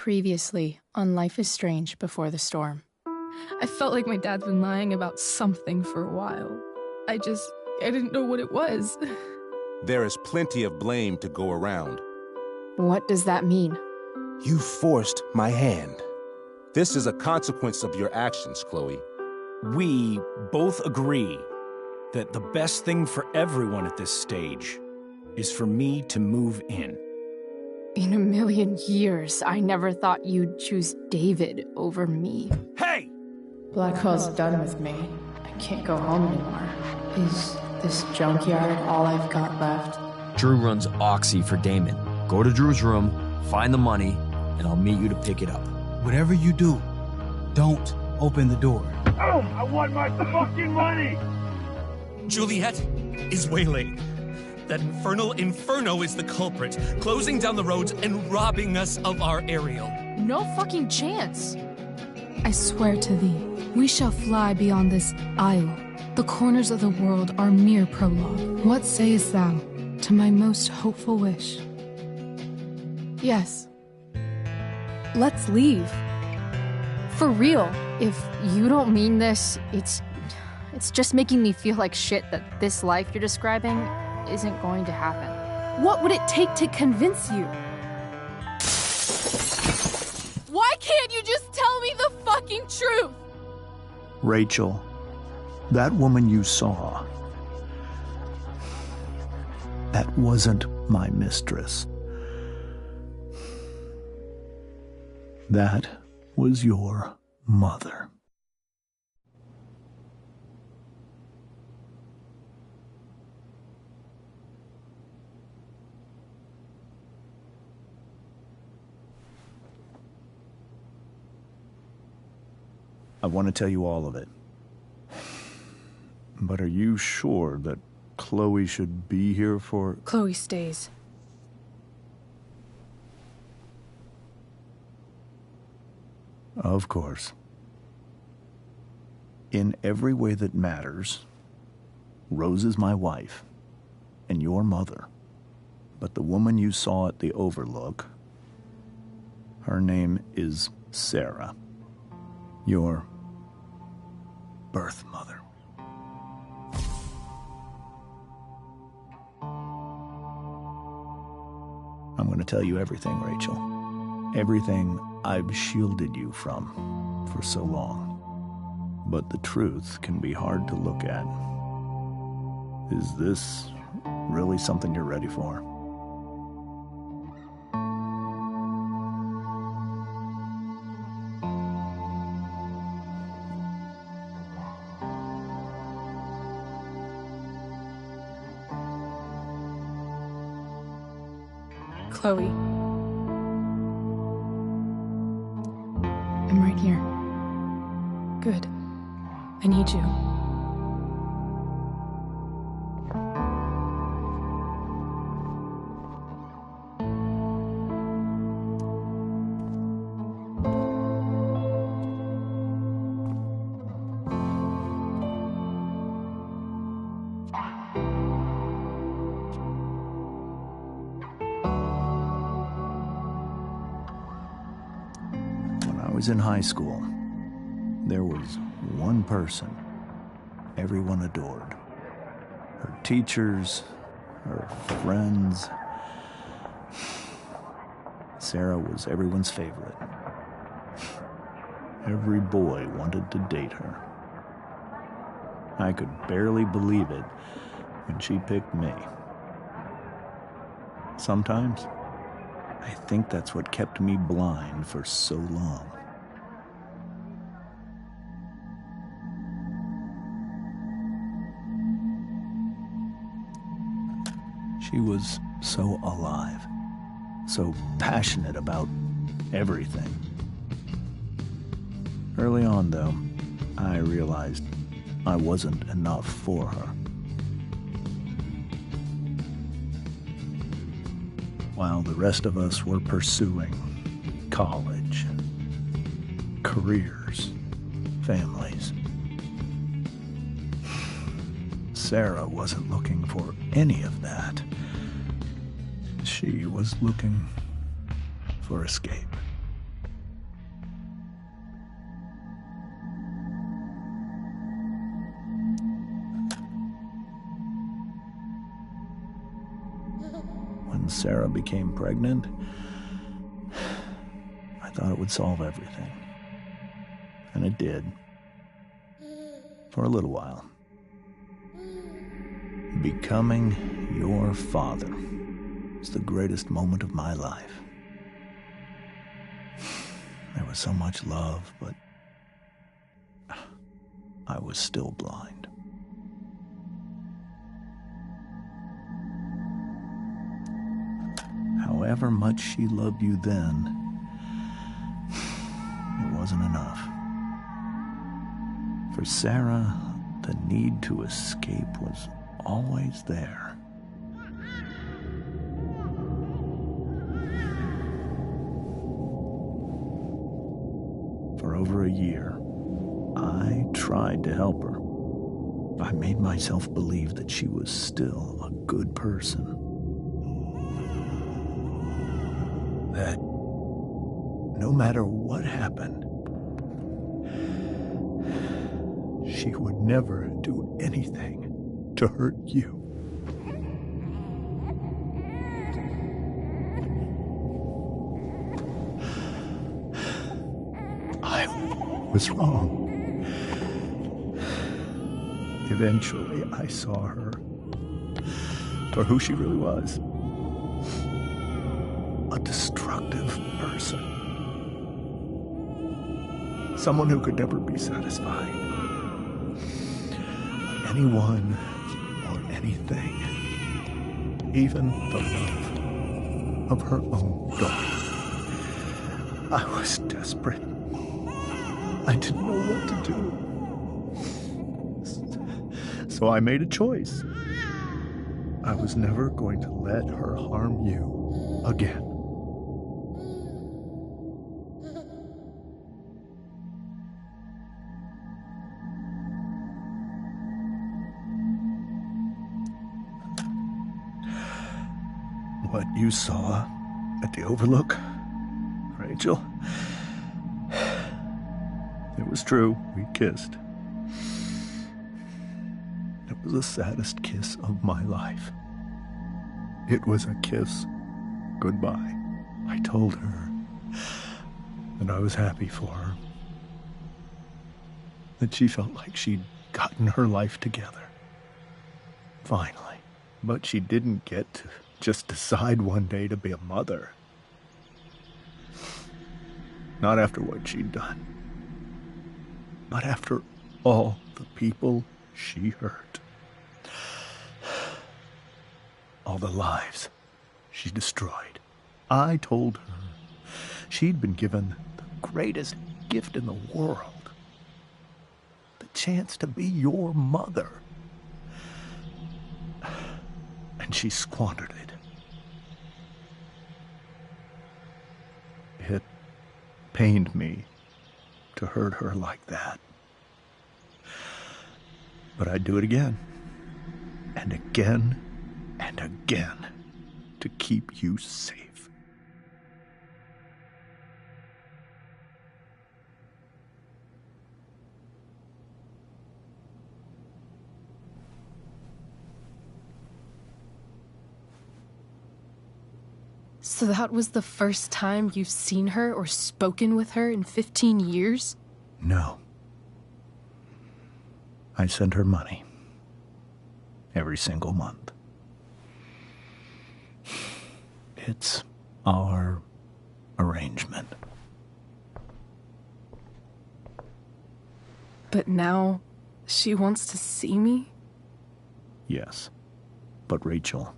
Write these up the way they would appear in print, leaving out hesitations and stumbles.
Previously on Life is Strange Before the Storm. I felt like my dad's been lying about something for a while. I didn't know what it was. There is plenty of blame to go around. What does that mean? You forced my hand. This is a consequence of your actions, Chloe. We both agree that the best thing for everyone at this stage is for me to move in. In a million years, I never thought you'd choose David over me. Hey! Blackwell's done with me. I can't go home anymore. Is this junkyard all I've got left? Drew runs Oxy for Damon. Go to Drew's room, find the money, and I'll meet you to pick it up. Whatever you do, don't open the door. Oh, I want my fucking money! Juliet is waylaid. That infernal Inferno is the culprit, closing down the roads and robbing us of our Ariel. No fucking chance. I swear to thee, we shall fly beyond this isle. The corners of the world are mere prologue. What sayest thou to my most hopeful wish? Yes. Let's leave. For real. If you don't mean this, it's just making me feel like shit that this life you're describing isn't going to happen. What would it take to convince you? Why can't you just tell me the fucking truth? Rachel, that woman you saw, that wasn't my mistress. That was your mother. I want to tell you all of it. But are you sure that Chloe should be here for... Chloe stays. Of course. In every way that matters, Rose is my wife and your mother. But the woman you saw at the Overlook, her name is Sarah. Your birth mother. I'm going to tell you everything, Rachel. Everything I've shielded you from for so long. But the truth can be hard to look at. Is this really something you're ready for? Chloe. I'm right here. Good. I need you. When I was in high school, there was one person everyone adored. Her teachers, her friends. Sarah was everyone's favorite. Every boy wanted to date her. I could barely believe it when she picked me. Sometimes, I think that's what kept me blind for so long. She was so alive, so passionate about everything. Early on, though, I realized I wasn't enough for her. While the rest of us were pursuing college, careers, families, Sarah wasn't looking for any of that. She was looking for escape. Sarah became pregnant, I thought it would solve everything. And it did. For a little while. Becoming your father is the greatest moment of my life. There was so much love, but I was still blind. However much she loved you then, it wasn't enough. For Sarah, the need to escape was always there. For over a year, I tried to help her. I made myself believe that she was still a good person. That no matter what happened, she would never do anything to hurt you. I was wrong. Eventually, I saw her for who she really was. A destructive person. Someone who could never be satisfied. Anyone or anything. Even the love of her own daughter. I was desperate. I didn't know what to do. So I made a choice. I was never going to let her harm you again. What you saw at the Overlook, Rachel, it was true. We kissed. It was the saddest kiss of my life. It was a kiss goodbye. I told her that I was happy for her. That she felt like she'd gotten her life together. Finally. But she didn't get to just decide one day to be a mother. Not after what she'd done. Not after all the people she hurt. All the lives she destroyed. I told her she'd been given the greatest gift in the world. The chance to be your mother. And she squandered it. It pained me to hurt her like that. But I'd do it again. And again. And again. To keep you safe. So that was the first time you've seen her or spoken with her in 15 years? No. I sent her money. Every single month. It's our arrangement. But now she wants to see me? Yes. But Rachel,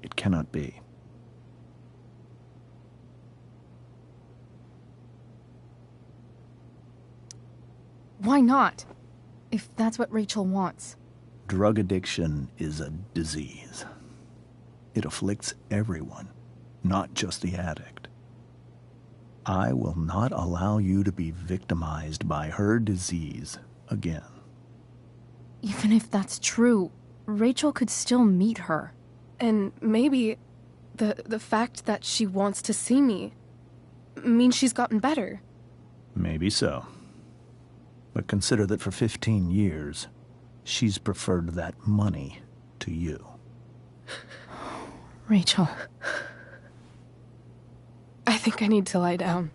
it cannot be. Why not? If that's what Rachel wants. Drug addiction is a disease. It afflicts everyone, not just the addict. I will not allow you to be victimized by her disease again. Even if that's true, Rachel could still meet her. And maybe the fact that she wants to see me means she's gotten better. Maybe so. But consider that for 15 years, she's preferred that money to you. Rachel. I think I need to lie down.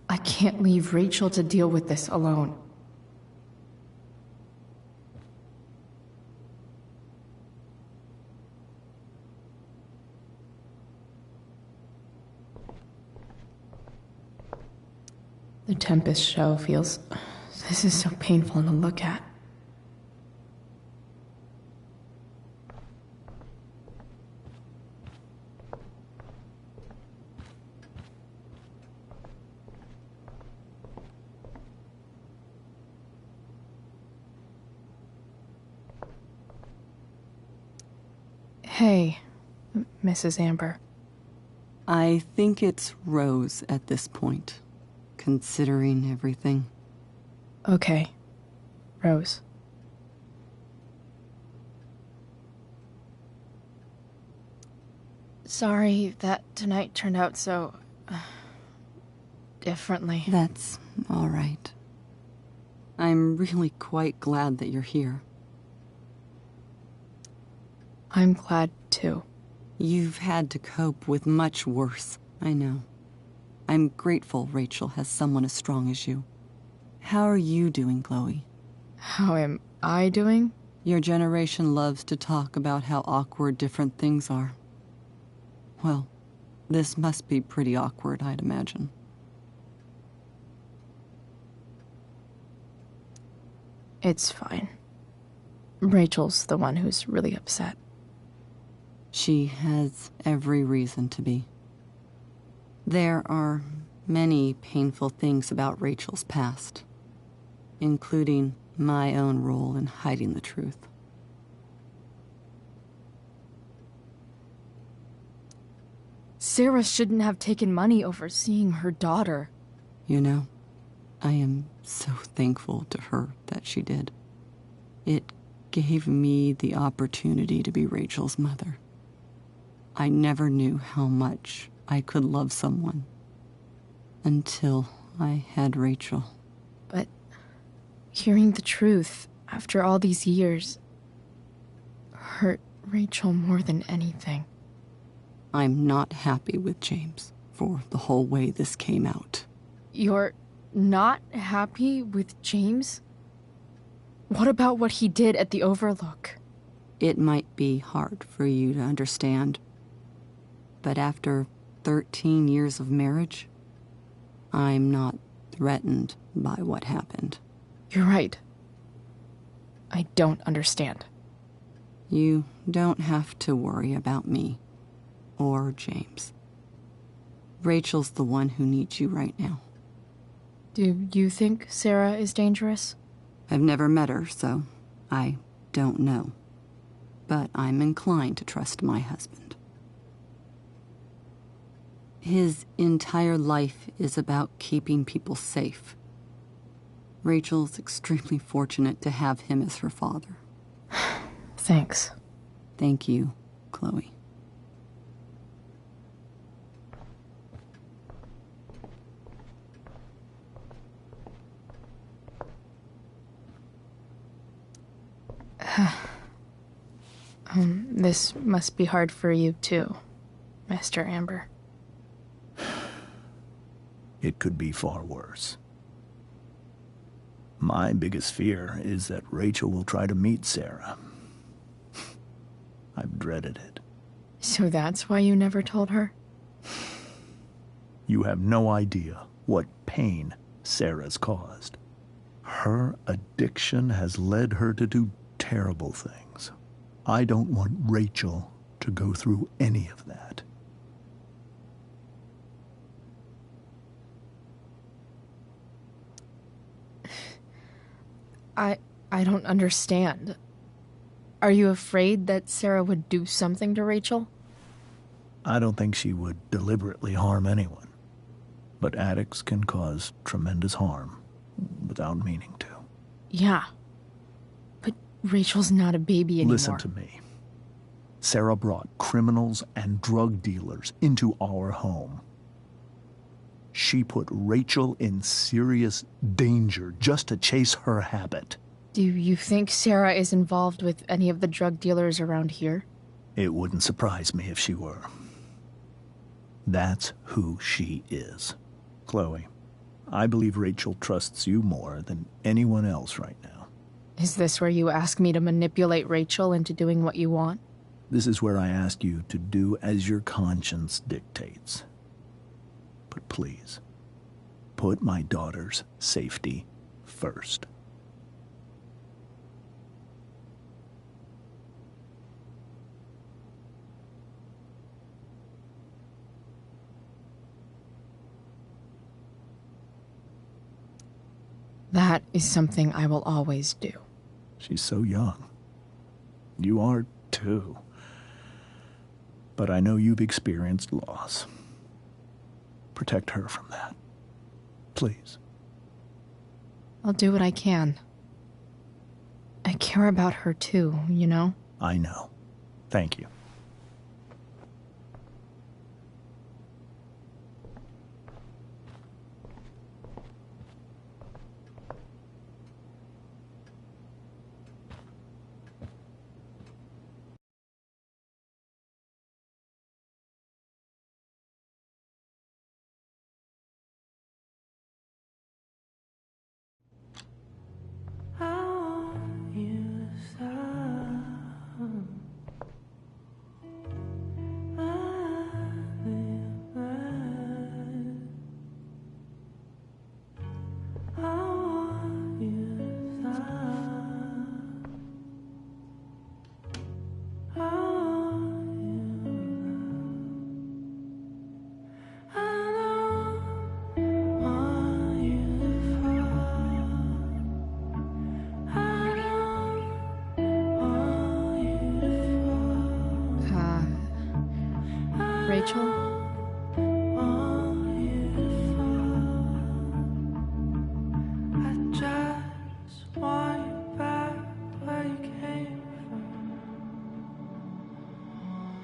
I can't leave Rachel to deal with this alone. The Tempest show feels... This is so painful to look at. Hey, Mrs. Amber. I think it's Rose at this point, considering everything. Okay, Rose. Sorry that tonight turned out so... differently. That's all right. I'm really quite glad that you're here. I'm glad, too. You've had to cope with much worse, I know. I'm grateful Rachel has someone as strong as you. How are you doing, Chloe? How am I doing? Your generation loves to talk about how awkward different things are. Well, this must be pretty awkward, I'd imagine. It's fine. Rachel's the one who's really upset. She has every reason to be. There are many painful things about Rachel's past, including my own role in hiding the truth. Sarah shouldn't have taken money over seeing her daughter. You know, I am so thankful to her that she did. It gave me the opportunity to be Rachel's mother. I never knew how much I could love someone until I had Rachel. But hearing the truth after all these years hurt Rachel more than anything. I'm not happy with James for the whole way this came out. You're not happy with James? What about what he did at the Overlook? It might be hard for you to understand, but after 13 years of marriage, I'm not threatened by what happened. You're right. I don't understand. You don't have to worry about me or James. Rachel's the one who needs you right now. Do you think Sarah is dangerous? I've never met her, so I don't know. But I'm inclined to trust my husband. His entire life is about keeping people safe. Rachel's extremely fortunate to have him as her father. Thanks. Thank you, Chloe. This must be hard for you too, Mr. Amber. It could be far worse. My biggest fear is that Rachel will try to meet Sarah. I've dreaded it. So that's why you never told her? You have no idea what pain Sarah's caused. Her addiction has led her to do terrible things. I don't want Rachel to go through any of that. I don't understand. Are you afraid that Sarah would do something to Rachel? I don't think she would deliberately harm anyone. But addicts can cause tremendous harm without meaning to. Yeah. But Rachel's not a baby anymore. Listen to me. Sarah brought criminals and drug dealers into our home. She put Rachel in serious danger just to chase her habit. Do you think Sarah is involved with any of the drug dealers around here? It wouldn't surprise me if she were. That's who she is. Chloe, I believe Rachel trusts you more than anyone else right now. Is this where you ask me to manipulate Rachel into doing what you want? This is where I ask you to do as your conscience dictates. But please, put my daughter's safety first. That is something I will always do. She's so young. You are too. But I know you've experienced loss. Protect her from that. Please. I'll do what I can. I care about her too, you know? I know. Thank you. Rachel?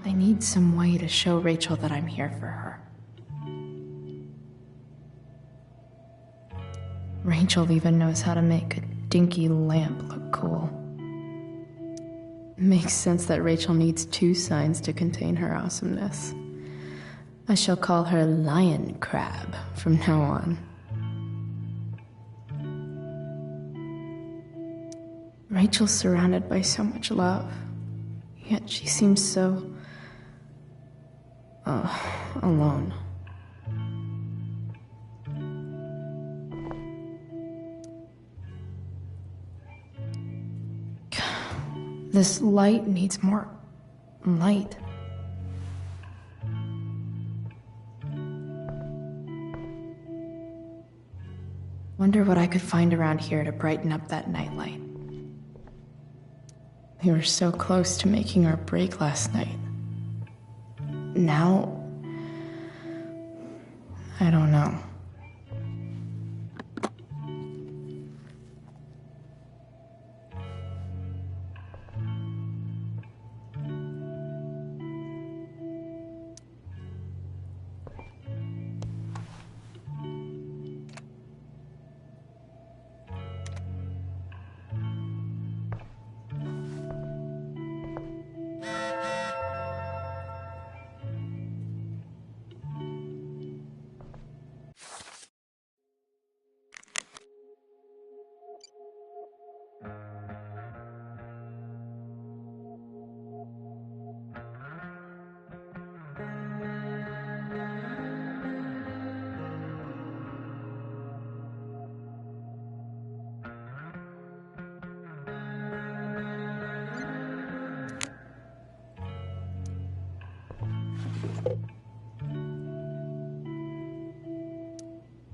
I need some way to show Rachel that I'm here for her. Rachel even knows how to make a dinky lamp look cool. Makes sense that Rachel needs 2 signs to contain her awesomeness. I shall call her Lion Crab from now on. Rachel's surrounded by so much love, yet she seems so... alone. This light needs more light. Wonder what I could find around here to brighten up that nightlight. We were so close to making our break last night. Now, I don't know.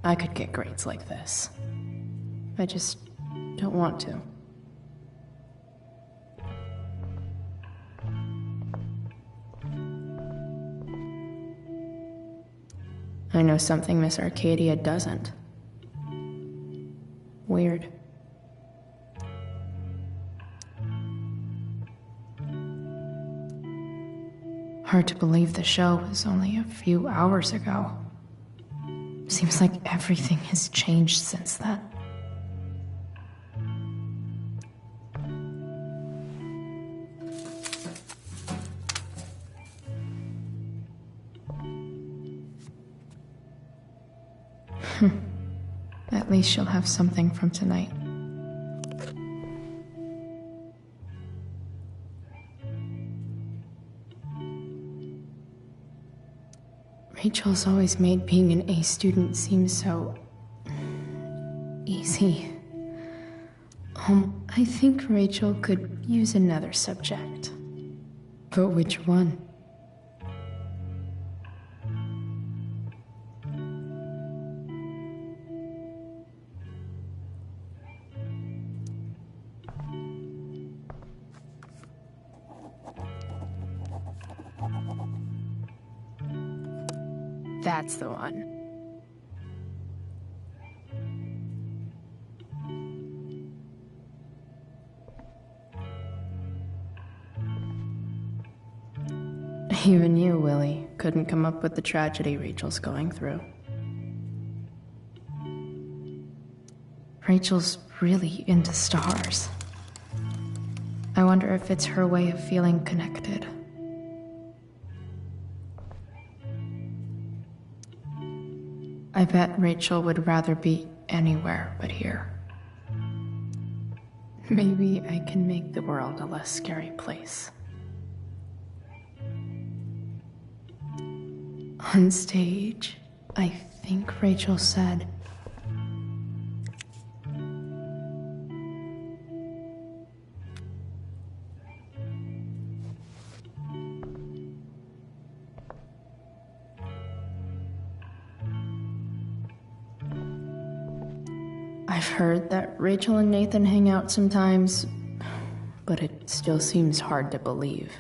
I could get grades like this. I just don't want to. I know something Miss Arcadia doesn't. Weird. Hard to believe the show was only a few hours ago. Seems like everything has changed since then. At least she'll have something from tonight. Rachel's always made being an A student seem so easy. I think Rachel could use another subject. But which one? That's the one. Even you, Willie, couldn't come up with the tragedy Rachel's going through. Rachel's really into stars. I wonder if it's her way of feeling connected. I bet Rachel would rather be anywhere but here. Maybe I can make the world a less scary place. On stage, I think Rachel said, I've heard that Rachel and Nathan hang out sometimes, but it still seems hard to believe.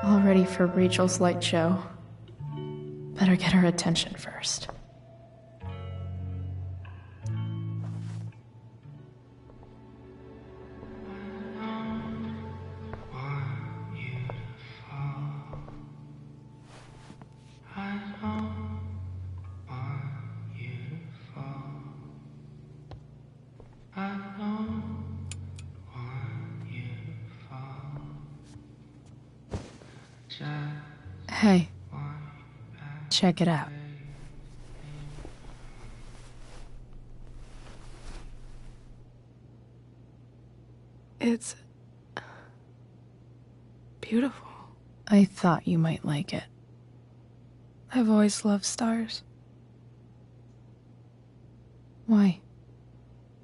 All ready for Rachel's light show. Better get her attention first. Hey, check it out. It's beautiful. I thought you might like it. I've always loved stars. Why?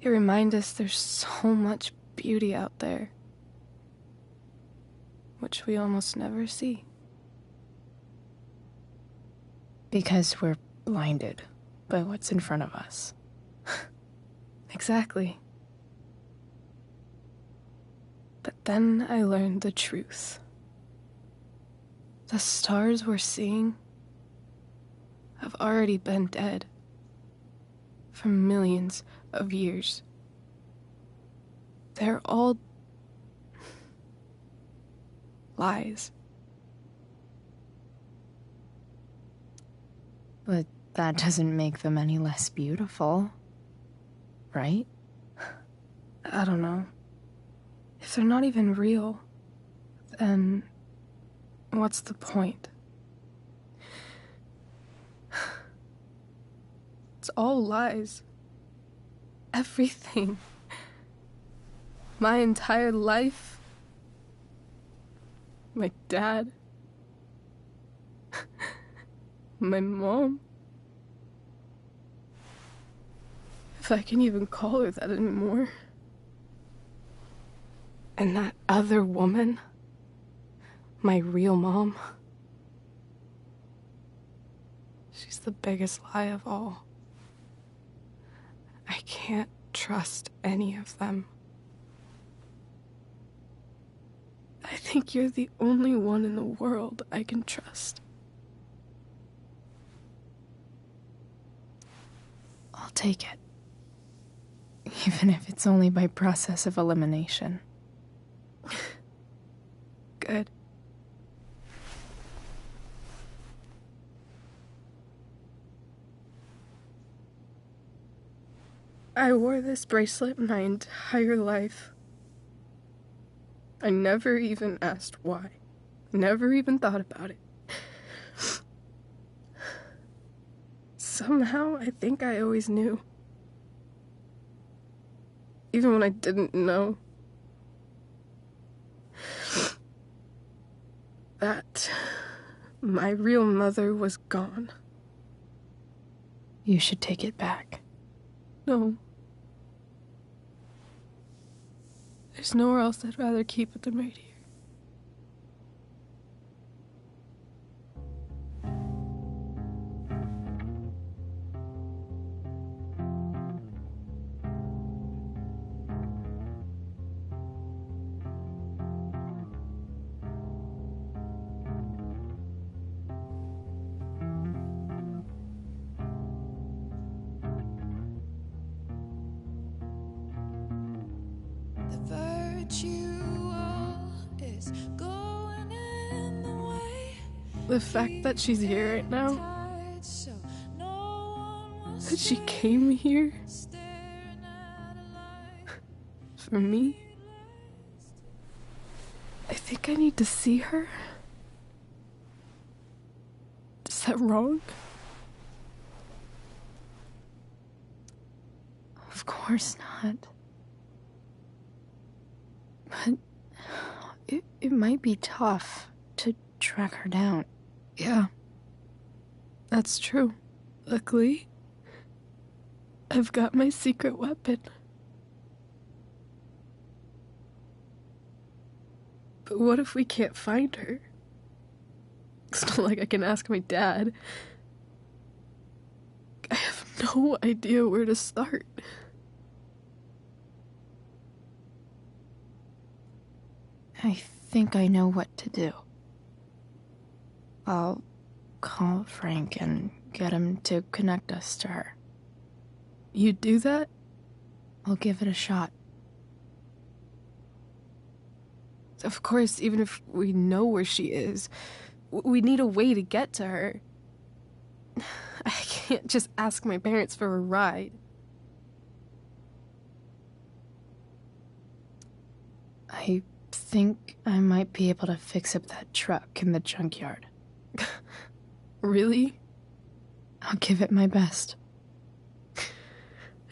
They remind us there's so much beauty out there, which we almost never see. Because we're blinded by what's in front of us. Exactly. But then I learned the truth. The stars we're seeing have already been dead for millions of years. They're all lies. But that doesn't make them any less beautiful, right? I don't know. If they're not even real, then what's the point? It's all lies. Everything. My entire life. My dad. My mom. If I can even call her that anymore. And that other woman. My real mom. She's the biggest lie of all. I can't trust any of them. I think you're the only one in the world I can trust. I'll take it. Even if it's only by process of elimination. Good. I wore this bracelet my entire life. I never even asked why. Never even thought about it. Somehow, I think I always knew. Even when I didn't know. That my real mother was gone. You should take it back. No. There's nowhere else I'd rather keep it than right here. The fact that she's here right now, that she came here for me, I think I need to see her. Is that wrong? Of course not. But it might be tough to track her down. Yeah, that's true. Luckily, I've got my secret weapon. But what if we can't find her? It's not like I can ask my dad. I have no idea where to start. I think I know what to do. I'll call Frank and get him to connect us to her. You'd do that? I'll give it a shot. Of course, even if we know where she is, we need a way to get to her. I can't just ask my parents for a ride. I think I might be able to fix up that truck in the junkyard. Really? I'll give it my best.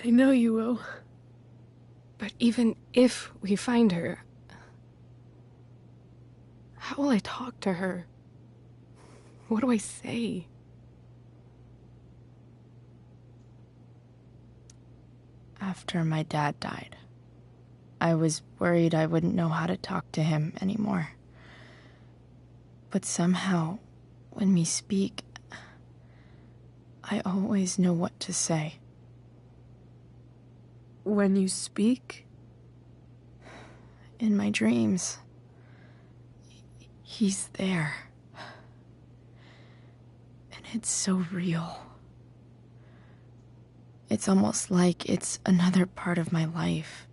I know you will. But even if we find her, how will I talk to her? What do I say? After my dad died, I was worried I wouldn't know how to talk to him anymore. But somehow, when we speak, I always know what to say. When you speak? In my dreams. He's there. And it's so real. It's almost like it's another part of my life.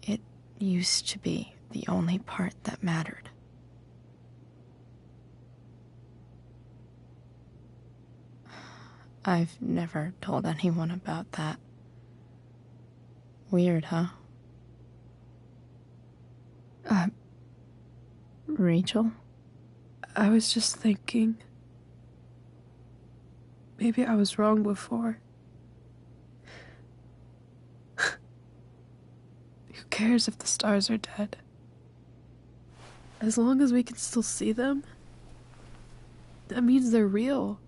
It used to be the only part that mattered. I've never told anyone about that. Weird, huh? Rachel? I was just thinking. Maybe I was wrong before. Who cares if the stars are dead? As long as we can still see them, that means they're real.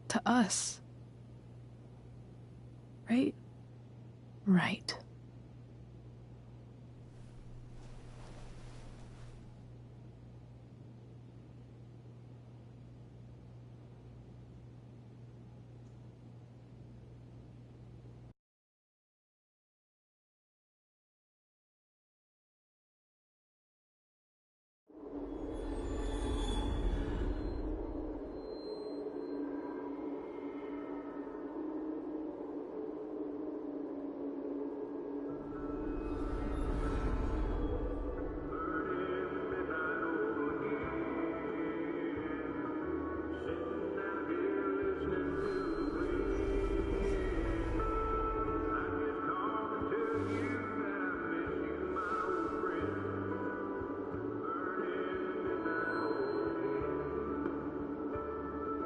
To us. Right? Right.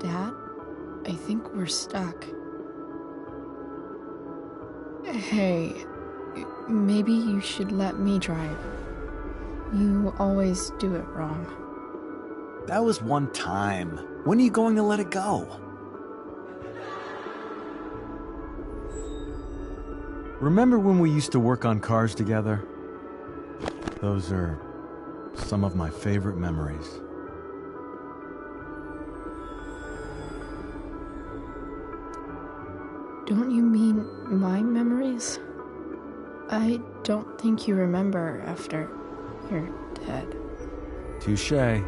Dad, I think we're stuck. Hey, maybe you should let me drive. You always do it wrong. That was one time. When are you going to let it go? Remember when we used to work on cars together? Those are some of my favorite memories. Don't you mean my memories? I don't think you remember after you're dead. Touché.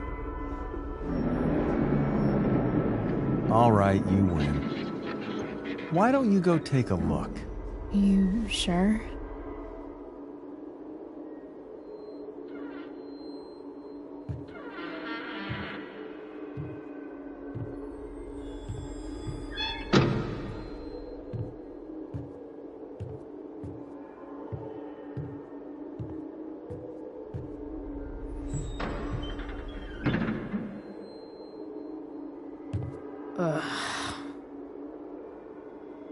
All right, you win. Why don't you go take a look? You sure?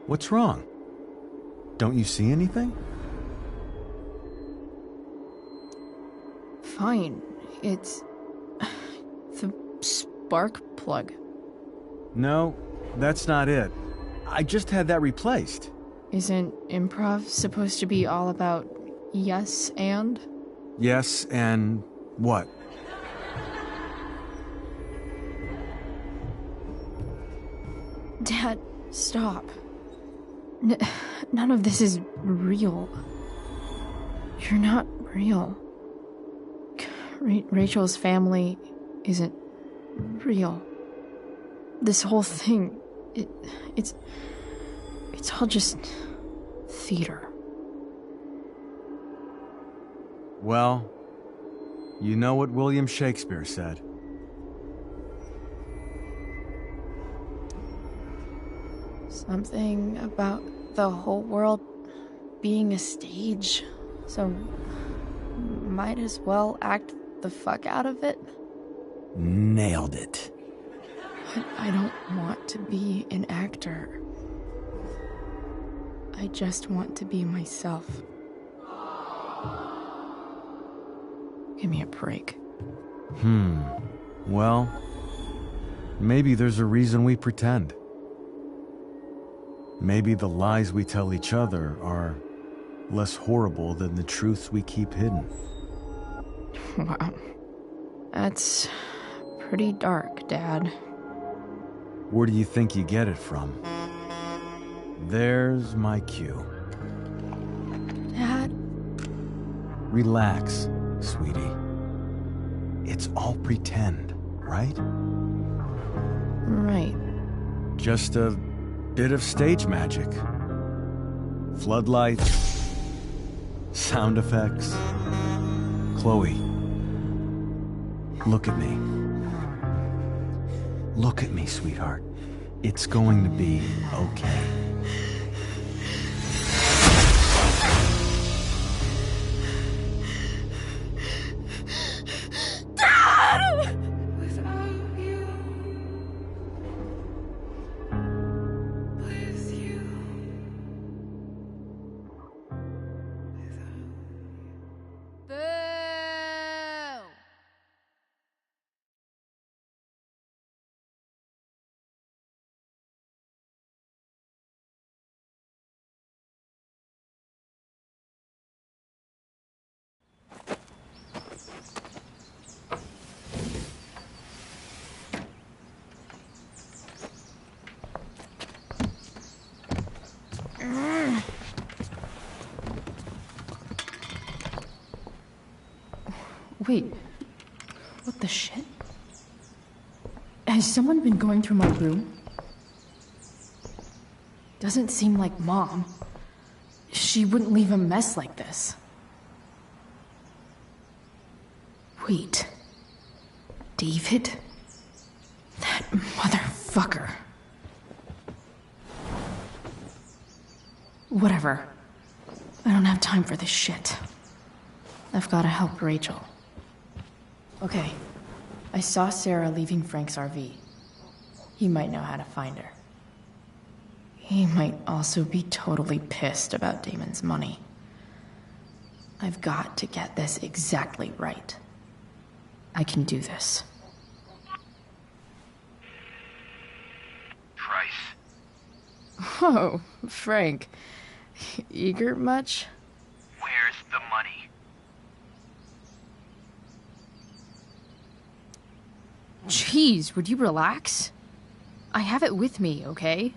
What's wrong? Don't you see anything? Fine. It's the spark plug. No, that's not it. I just had that replaced. Isn't improv supposed to be all about yes and? Yes, and what? Dad, stop. None of this is real. You're not real. Rachel's family isn't real. This whole thing, it's all just theater. Well, you know what William Shakespeare said. Something about the whole world being a stage, so might as well act the fuck out of it. Nailed it. But I don't want to be an actor. I just want to be myself. Give me a break. Well, maybe there's a reason we pretend. Maybe the lies we tell each other are less horrible than the truths we keep hidden. Wow. That's pretty dark, Dad. Where do you think you get it from? There's my cue. Dad? Relax, sweetie. It's all pretend, right? Right. Just a bit of stage magic. Floodlights, sound effects. Chloe, look at me. Look at me, sweetheart. It's going to be okay. Wait. What the shit? Has someone been going through my room? Doesn't seem like Mom. She wouldn't leave a mess like this. Wait. David? That motherfucker. Whatever. I don't have time for this shit. I've gotta help Rachel. Okay. I saw Sarah leaving Frank's RV. He might know how to find her. He might also be totally pissed about Damon's money. I've got to get this exactly right. I can do this. Price. Oh, Frank. Eager much? Where's the money? Jeez, would you relax? I have it with me, okay?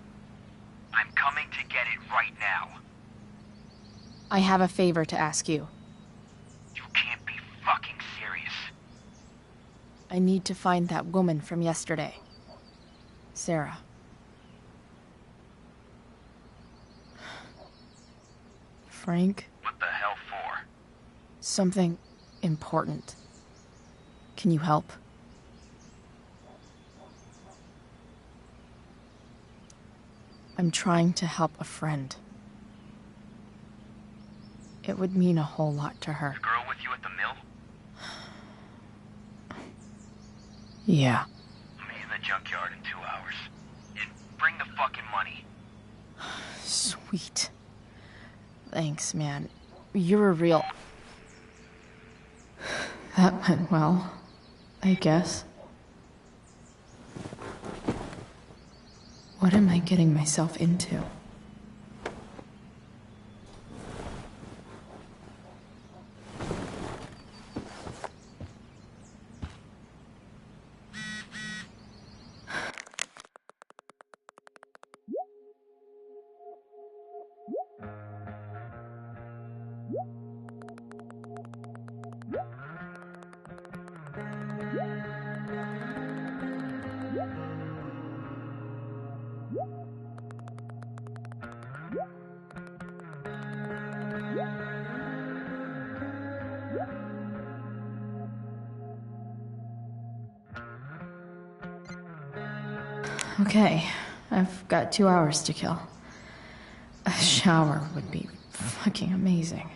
I'm coming to get it right now. I have a favor to ask you. You can't be fucking serious. I need to find that woman from yesterday. Sarah. Frank? What the hell for? Something important. Can you help? I'm trying to help a friend. It would mean a whole lot to her. The girl with you at the mill? Yeah. Meet in the junkyard in 2 hours. And bring the fucking money. Sweet. Thanks, man. You're a real... That went well, I guess. What am I getting myself into? Okay, I've got 2 hours to kill. A shower would be fucking amazing.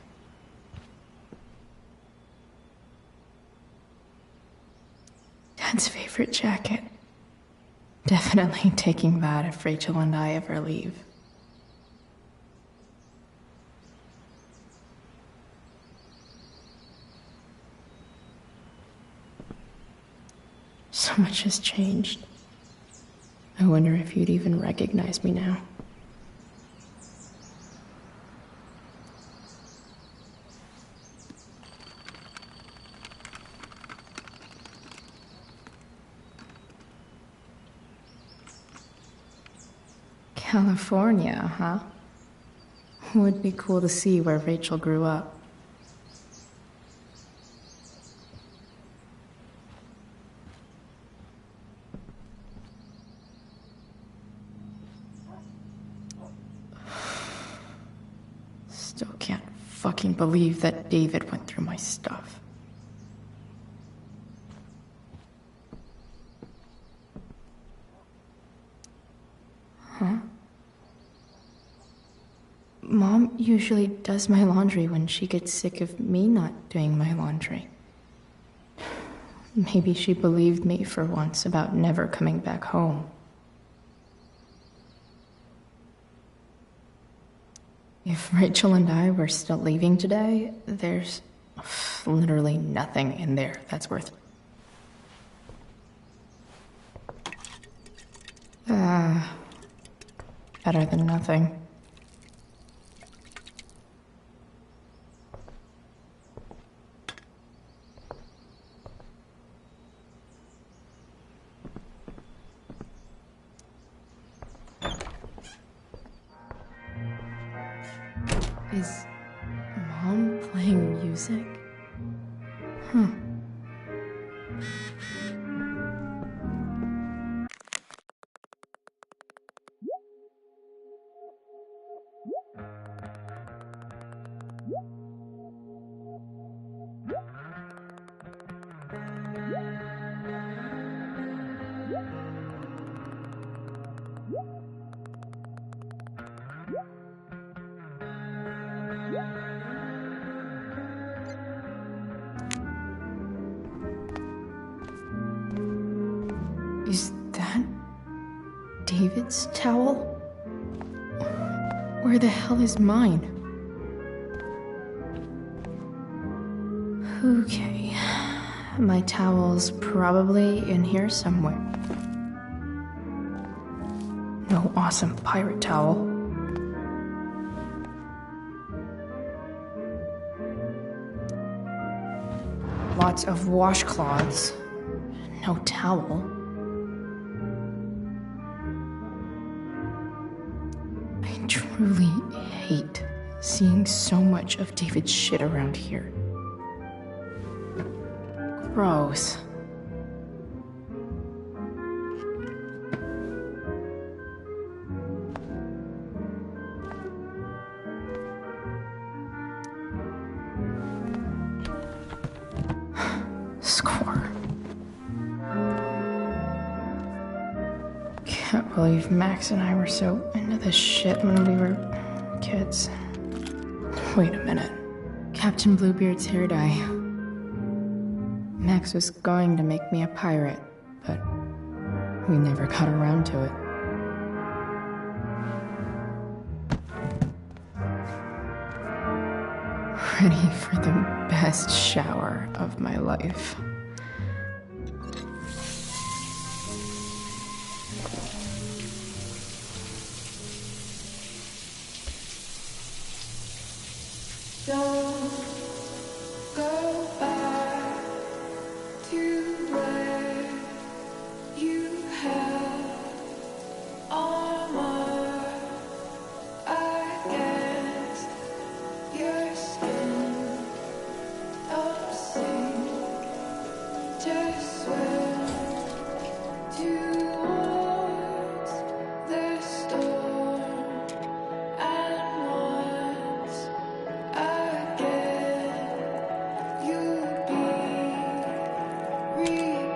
Dad's favorite jacket. Definitely taking that if Rachel and I ever leave. So much has changed. I wonder if you'd even recognize me now. California, huh? Would be cool to see where Rachel grew up. Still can't fucking believe that David went through my stuff. Huh? Mom usually does my laundry when she gets sick of me not doing my laundry. Maybe she believed me for once about never coming back home. If Rachel and I were still leaving today, there's literally nothing in there that's worth it. Better than nothing. Is Mom playing music? Huh. Is that David's towel? Where the hell is mine? Okay. My towel's probably in here somewhere. No awesome pirate towel. Lots of washcloths. No towel. I truly hate seeing so much of David's shit around here. Gross. Score. Can't believe Max and I were so into this shit when we were kids. Wait a minute. Captain Bluebeard's hair dye. Max was going to make me a pirate, but we never got around to it. Ready for the best shower of my life. Don't go back to where you had armor against your skin. Don't sink, just swim towards the storm. And once again, you'll be reborn,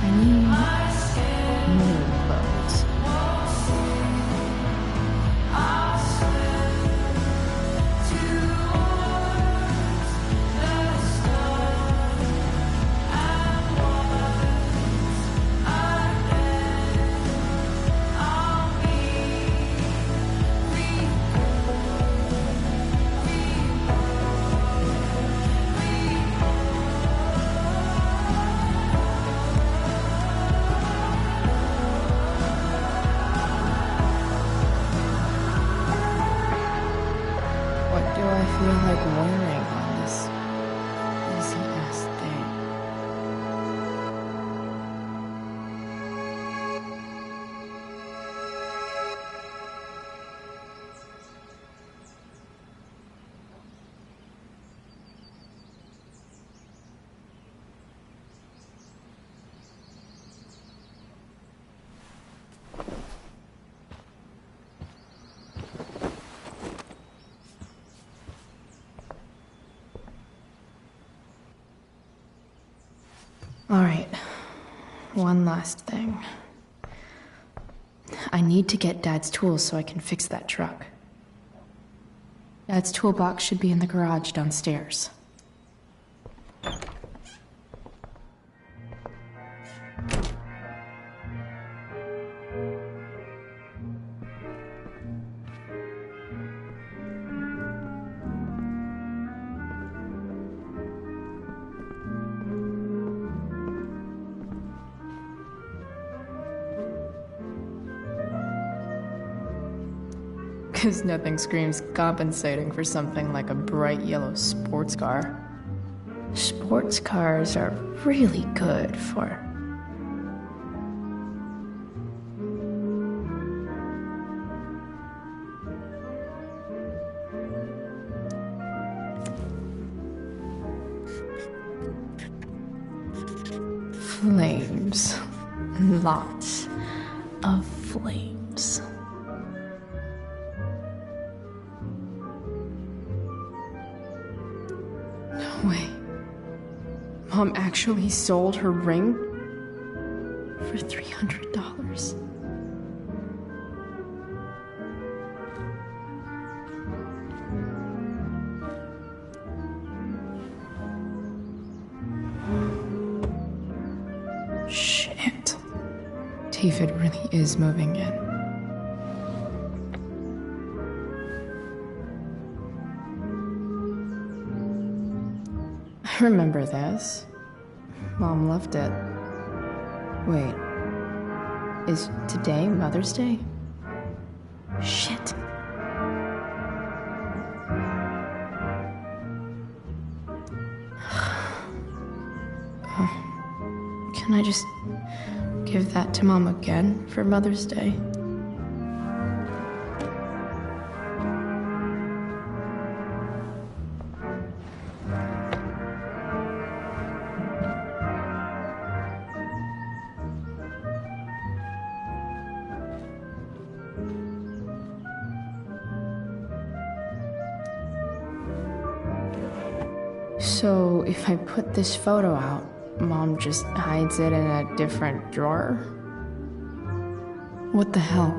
I need new clothes. What do I feel like wearing on this easy ass thing? All right, one last thing. I need to get Dad's tools so I can fix that truck. Dad's toolbox should be in the garage downstairs. Because nothing screams compensating for something like a bright yellow sports car. Sports cars are really good for... flames. Lots of flames. No way. Mom actually sold her ring? For $300. Shit. David really is moving in. I remember this. Mom loved it. Wait. Is today Mother's Day? Shit. Can I just give that to Mom again for Mother's Day? So if I put this photo out, Mom just hides it in a different drawer? What the hell?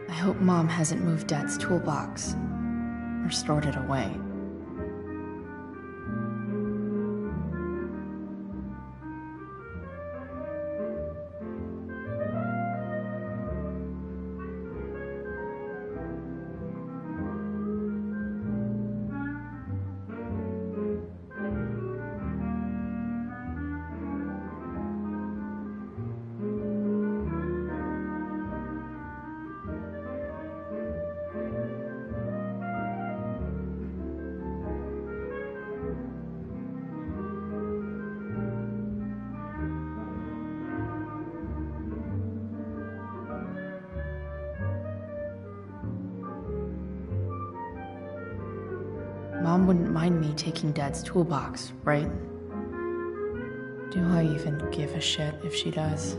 I hope Mom hasn't moved Dad's toolbox or stored it away. Mom wouldn't mind me taking Dad's toolbox, right? Do I even give a shit if she does?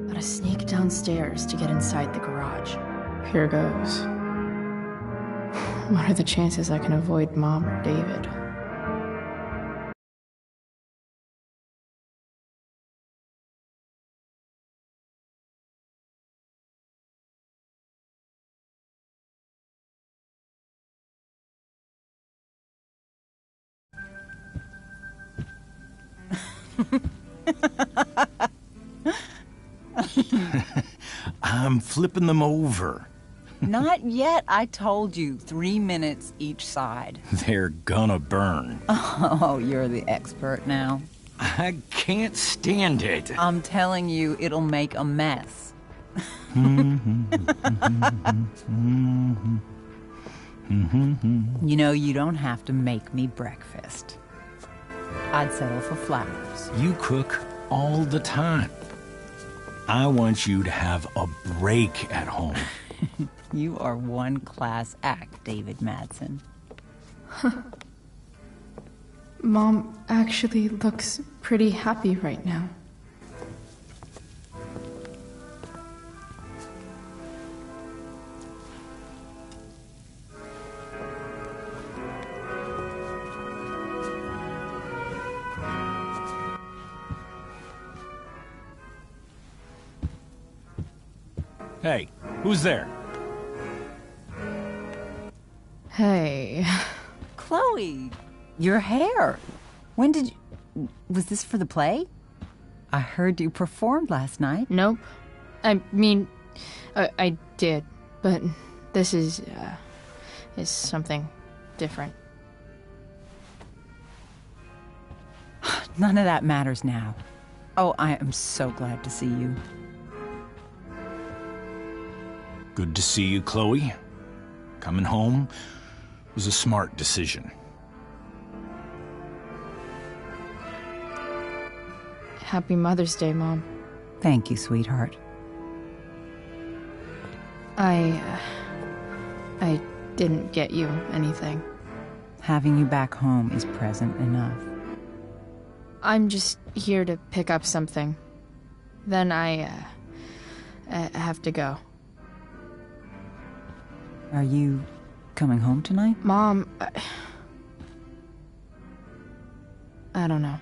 Gotta sneak downstairs to get inside the garage. Here goes. What are the chances I can avoid Mom or David? I'm flipping them over. Not yet. I told you, 3 minutes each side. They're gonna burn. Oh, you're the expert now. I can't stand it. I'm telling you, it'll make a mess. You know, you don't have to make me breakfast. I'd settle for flowers. You cook all the time. I want you to have a break at home. You are one class act, David Madsen. Mom actually looks pretty happy right now. Hey, who's there? Hey. Chloe, your hair. When did you... Was this for the play? I heard you performed last night. Nope. I mean, I did, but this is something different. None of that matters now. Oh, I am so glad to see you. Good to see you, Chloe. Coming home was a smart decision. Happy Mother's Day, Mom. Thank you, sweetheart. I didn't get you anything. Having you back home is present enough. I'm just here to pick up something. Then I have to go. Are you coming home tonight? Mom, I don't know.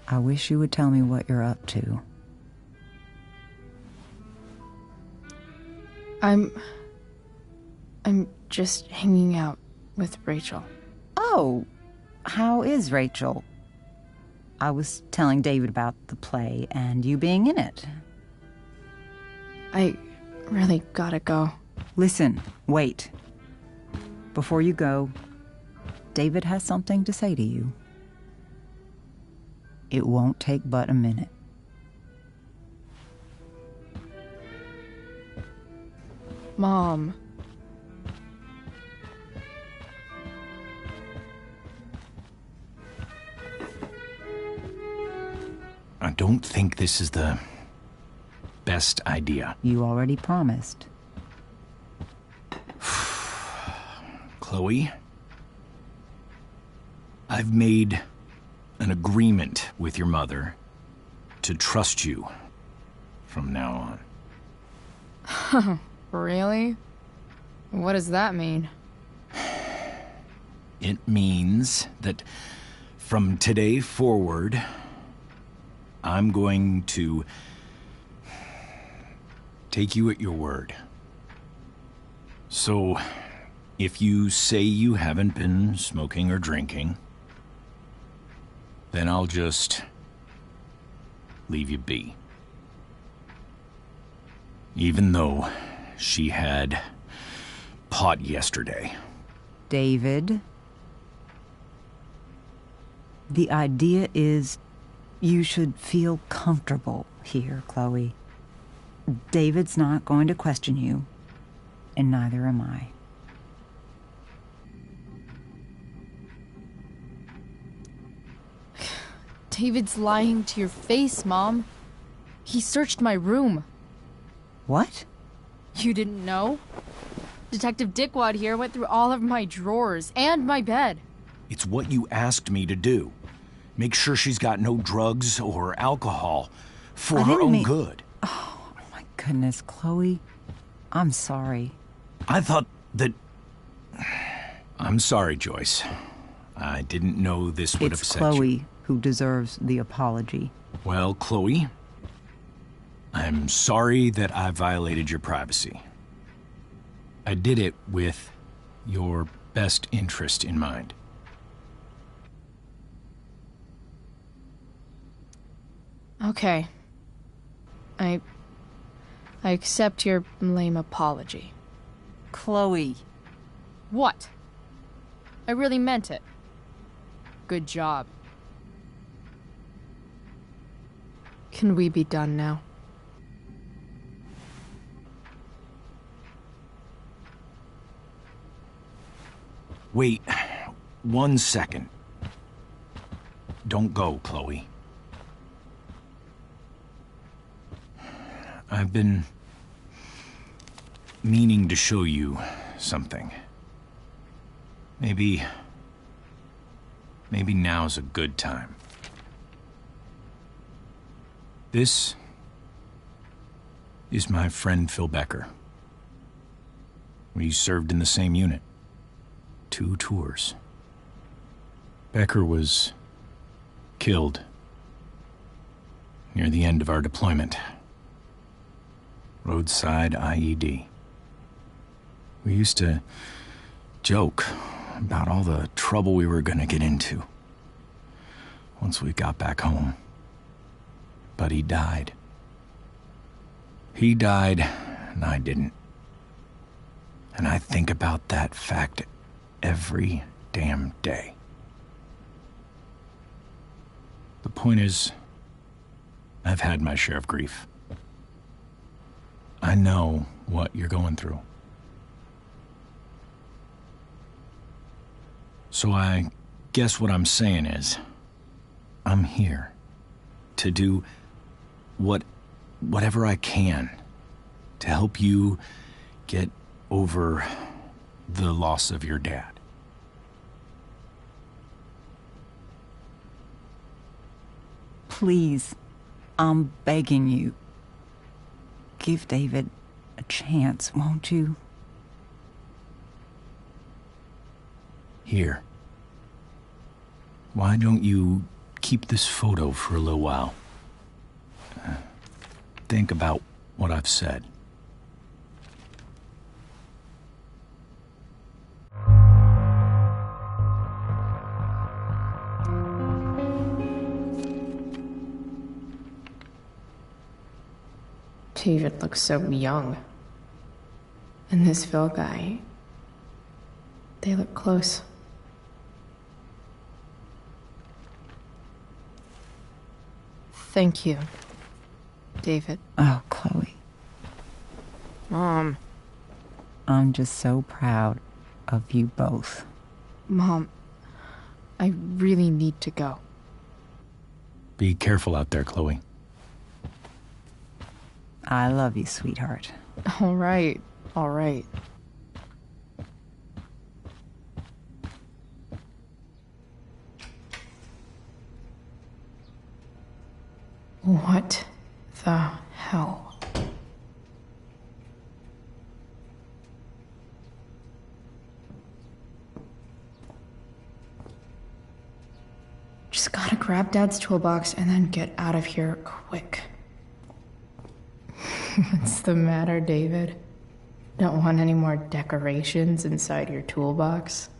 I wish you would tell me what you're up to. I'm just hanging out with Rachel. Oh, how is Rachel? I was telling David about the play and you being in it. I really gotta go. Listen, wait. Before you go, David has something to say to you. It won't take but a minute. Mom. I don't think this is the best idea. You already promised. Chloe, I've made an agreement with your mother to trust you from now on. Really? What does that mean? It means that from today forward, I'm going to take you at your word. So, if you say you haven't been smoking or drinking, then I'll just leave you be. Even though she had pot yesterday. David, the idea is you should feel comfortable here, Chloe. David's not going to question you, and neither am I. David's lying to your face, Mom. He searched my room. What? You didn't know? Detective Dickwad here went through all of my drawers and my bed. It's what you asked me to do. Make sure she's got no drugs or alcohol for her own good. Oh, my goodness, Chloe. I'm sorry. I thought that... I'm sorry, Joyce. I didn't know this would upset you. It's Chloe who deserves the apology. Well, Chloe, I'm sorry that I violated your privacy. I did it with your best interest in mind. Okay. I accept your lame apology. Chloe. What? I really meant it. Good job. Can we be done now? Wait 1 second. Don't go, Chloe. I've been meaning to show you something. Maybe now's a good time. This is my friend Phil Becker. We served in the same unit. 2 tours. Becker was killed near the end of our deployment. Roadside IED. We used to joke about all the trouble we were gonna get into once we got back home. But he died. He died, and I didn't. And I think about that fact every damn day. The point is, I've had my share of grief. I know what you're going through. So I guess what I'm saying is, I'm here to do whatever I can to help you get over the loss of your dad. Please, I'm begging you. Give David a chance, won't you? Here. Why don't you keep this photo for a little while? Think about what I've said. David looks so young. And this Phil guy, they look close. Thank you, David. Oh, Chloe. Mom. I'm just so proud of you both. Mom, I really need to go. Be careful out there, Chloe. I love you, sweetheart. All right, all right. What the hell? Just gotta grab Dad's toolbox and then get out of here quick. What's the matter, David? Don't want any more decorations inside your toolbox?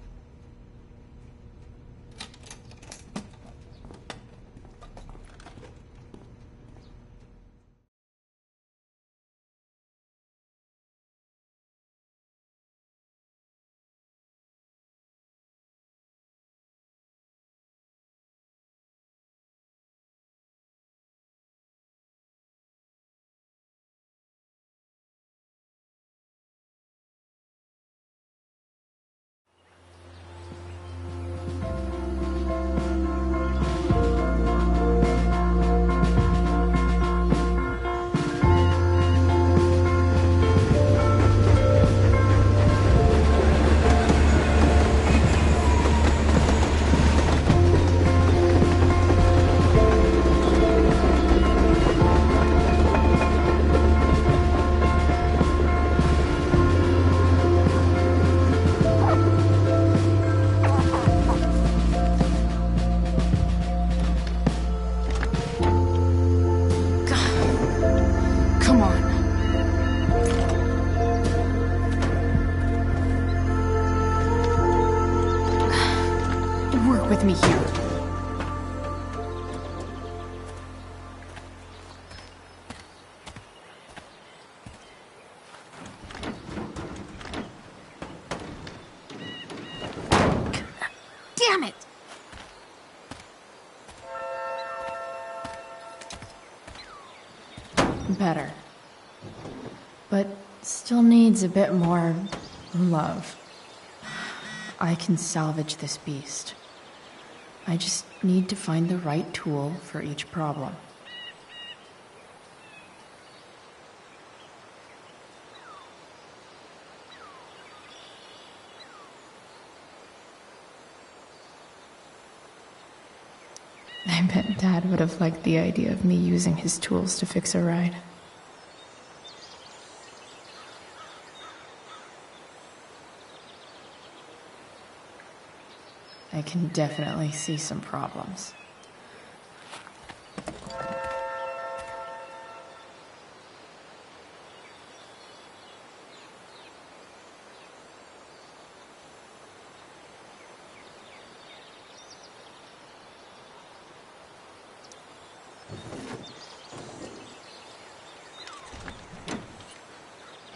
With me here. Damn it! Better. But still needs a bit more love. I can salvage this beast. I just need to find the right tool for each problem. I bet Dad would have liked the idea of me using his tools to fix a ride. I can definitely see some problems.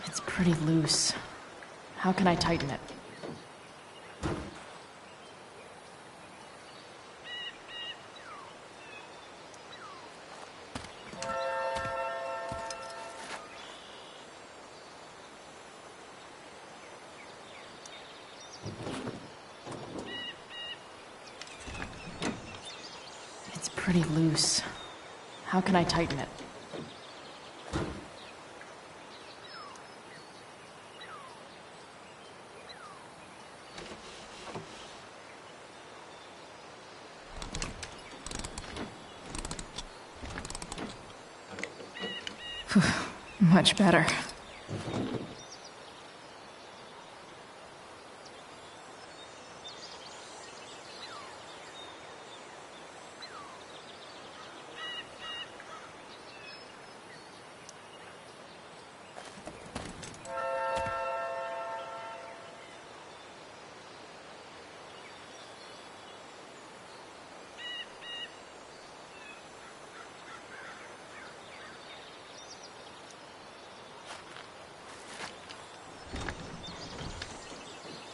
It's pretty loose. How can I tighten it? It's pretty loose. How can I tighten it? Much better.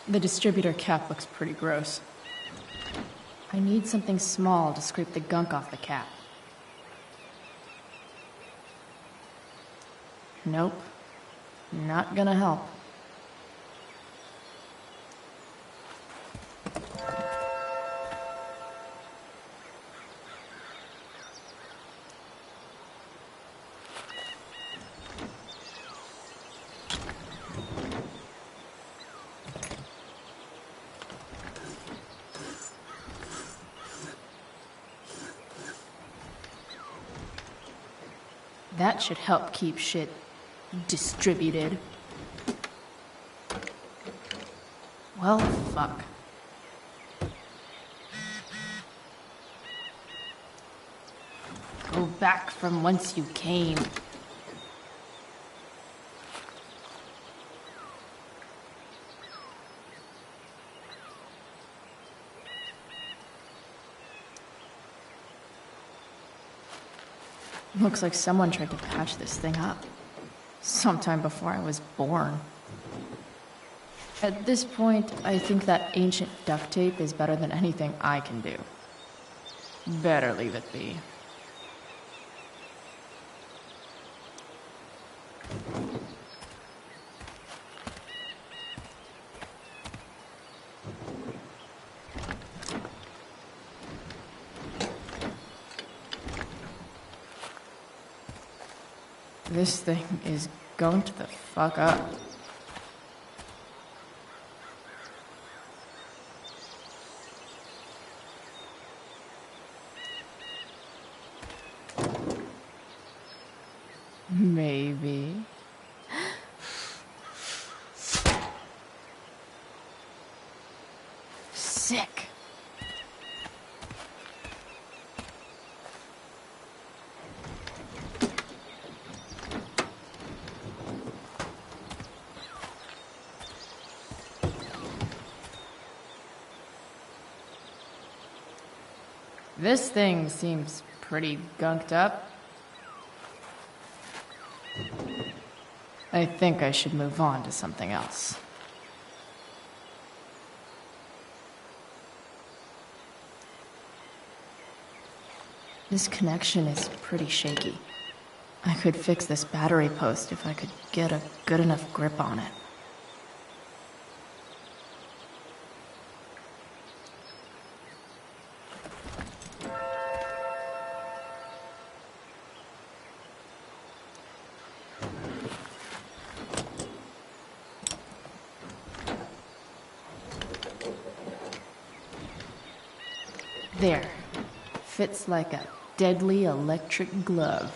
The distributor cap looks pretty gross. I need something small to scrape the gunk off the cap. Nope. Not gonna help. That should help keep shit distributed. Well, fuck. Go back from whence you came. Looks like someone tried to patch this thing up. Sometime before I was born. At this point, I think that ancient duct tape is better than anything I can do. Better leave it be. This thing is going to the fuck up. Maybe. Sick. This thing seems pretty gunked up. I think I should move on to something else. This connection is pretty shaky. I could fix this battery post if I could get a good enough grip on it. There. Fits like a deadly electric glove.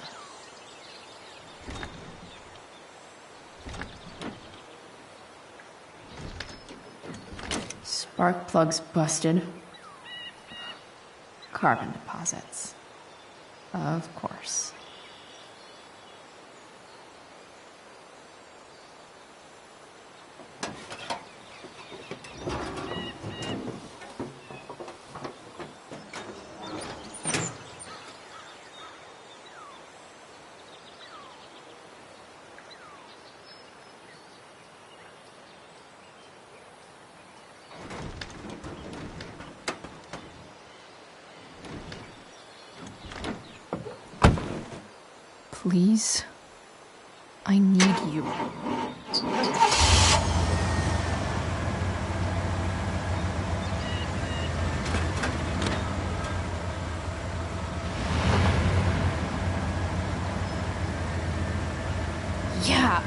Spark plugs busted. Carbon deposits. Of course. Please? I need you. Yeah.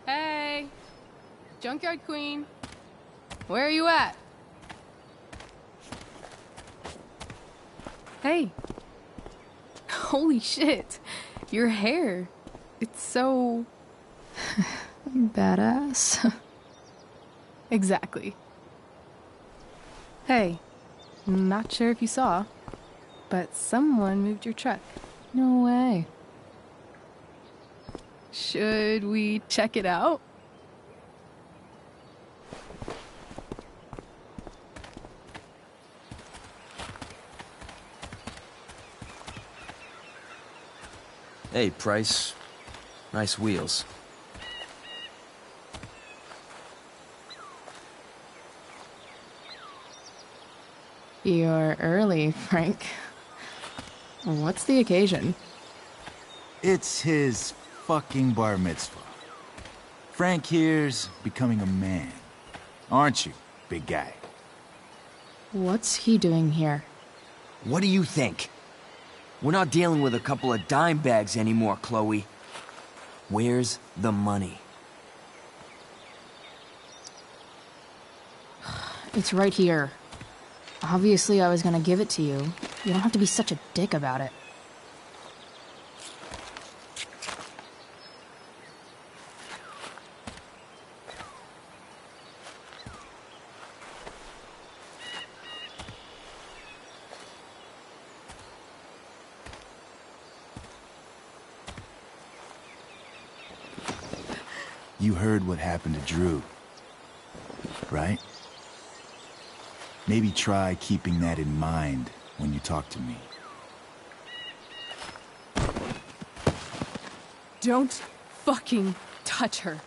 Hey! Junkyard Queen. Where are you at? Hey. Holy shit. Your hair. It's so... Badass. Exactly. Hey. Not sure if you saw, but someone moved your truck. No way. Should we check it out? Hey, Price. Nice wheels. You're early, Frank. What's the occasion? It's his fucking bar mitzvah. Frank here's becoming a man. Aren't you, big guy? What's he doing here? What do you think? We're not dealing with a couple of dime bags anymore, Chloe. Where's the money? It's right here. Obviously, I was gonna give it to you. You don't have to be such a dick about it. You heard what happened to Drew, right? Maybe try keeping that in mind when you talk to me. Don't fucking touch her.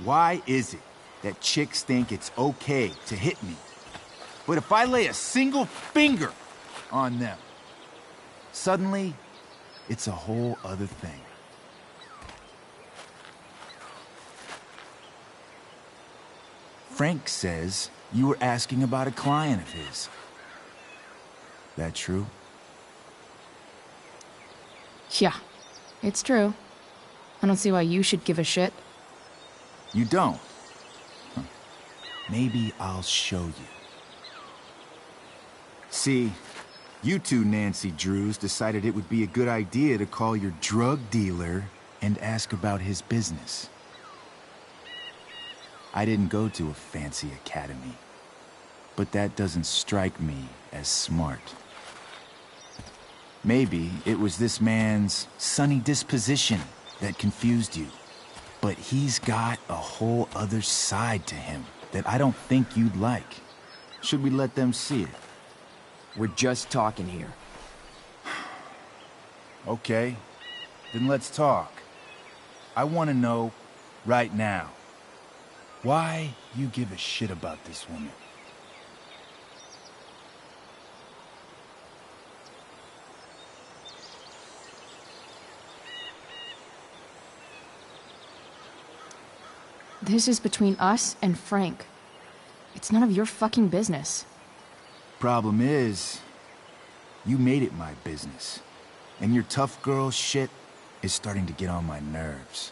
Why is it that chicks think it's okay to hit me, but if I lay a single finger on them, suddenly it's a whole other thing? Frank says you were asking about a client of his. That true? Yeah, it's true. I don't see why you should give a shit. You don't? Huh. Maybe I'll show you. See, you two Nancy Drews decided it would be a good idea to call your drug dealer and ask about his business. I didn't go to a fancy academy, but that doesn't strike me as smart. Maybe it was this man's sunny disposition that confused you. But he's got a whole other side to him that I don't think you'd like. Should we let them see it? We're just talking here. Okay, then let's talk. I want to know, right now, why you give a shit about this woman. This is between us and Frank. It's none of your fucking business. Problem is, you made it my business. And your tough girl shit is starting to get on my nerves.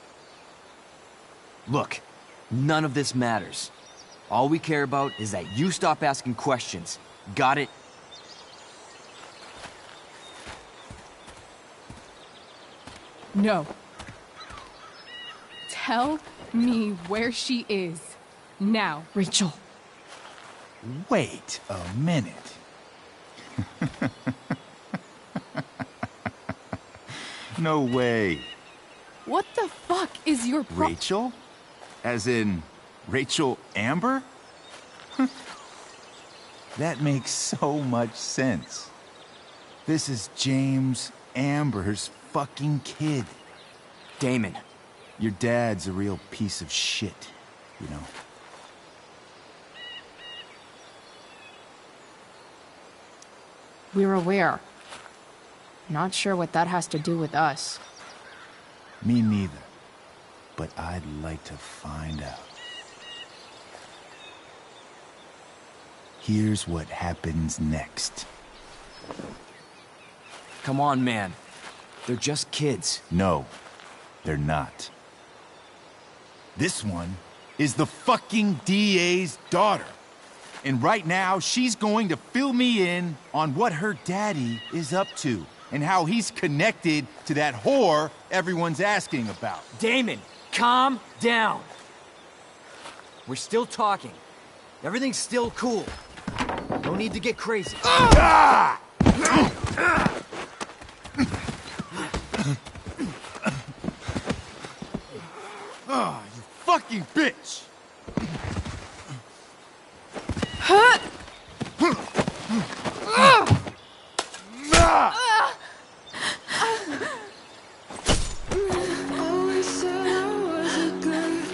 Look, none of this matters. All we care about is that you stop asking questions. Got it? No. Tell me where she is. Now. Rachel. Wait a minute. No way. What the fuck is your Rachel? As in, Rachel Amber? That makes so much sense. This is James Amber's fucking kid. Damon. Your dad's a real piece of shit, you know. We're aware. Not sure what that has to do with us. Me neither. But I'd like to find out. Here's what happens next. Come on, man. They're just kids. No, they're not. This one is the fucking DA's daughter. And right now, she's going to fill me in on what her daddy is up to and how he's connected to that whore everyone's asking about. Damon, calm down. We're still talking. Everything's still cool. No need to get crazy. Ah! Oh, you fucking bitch!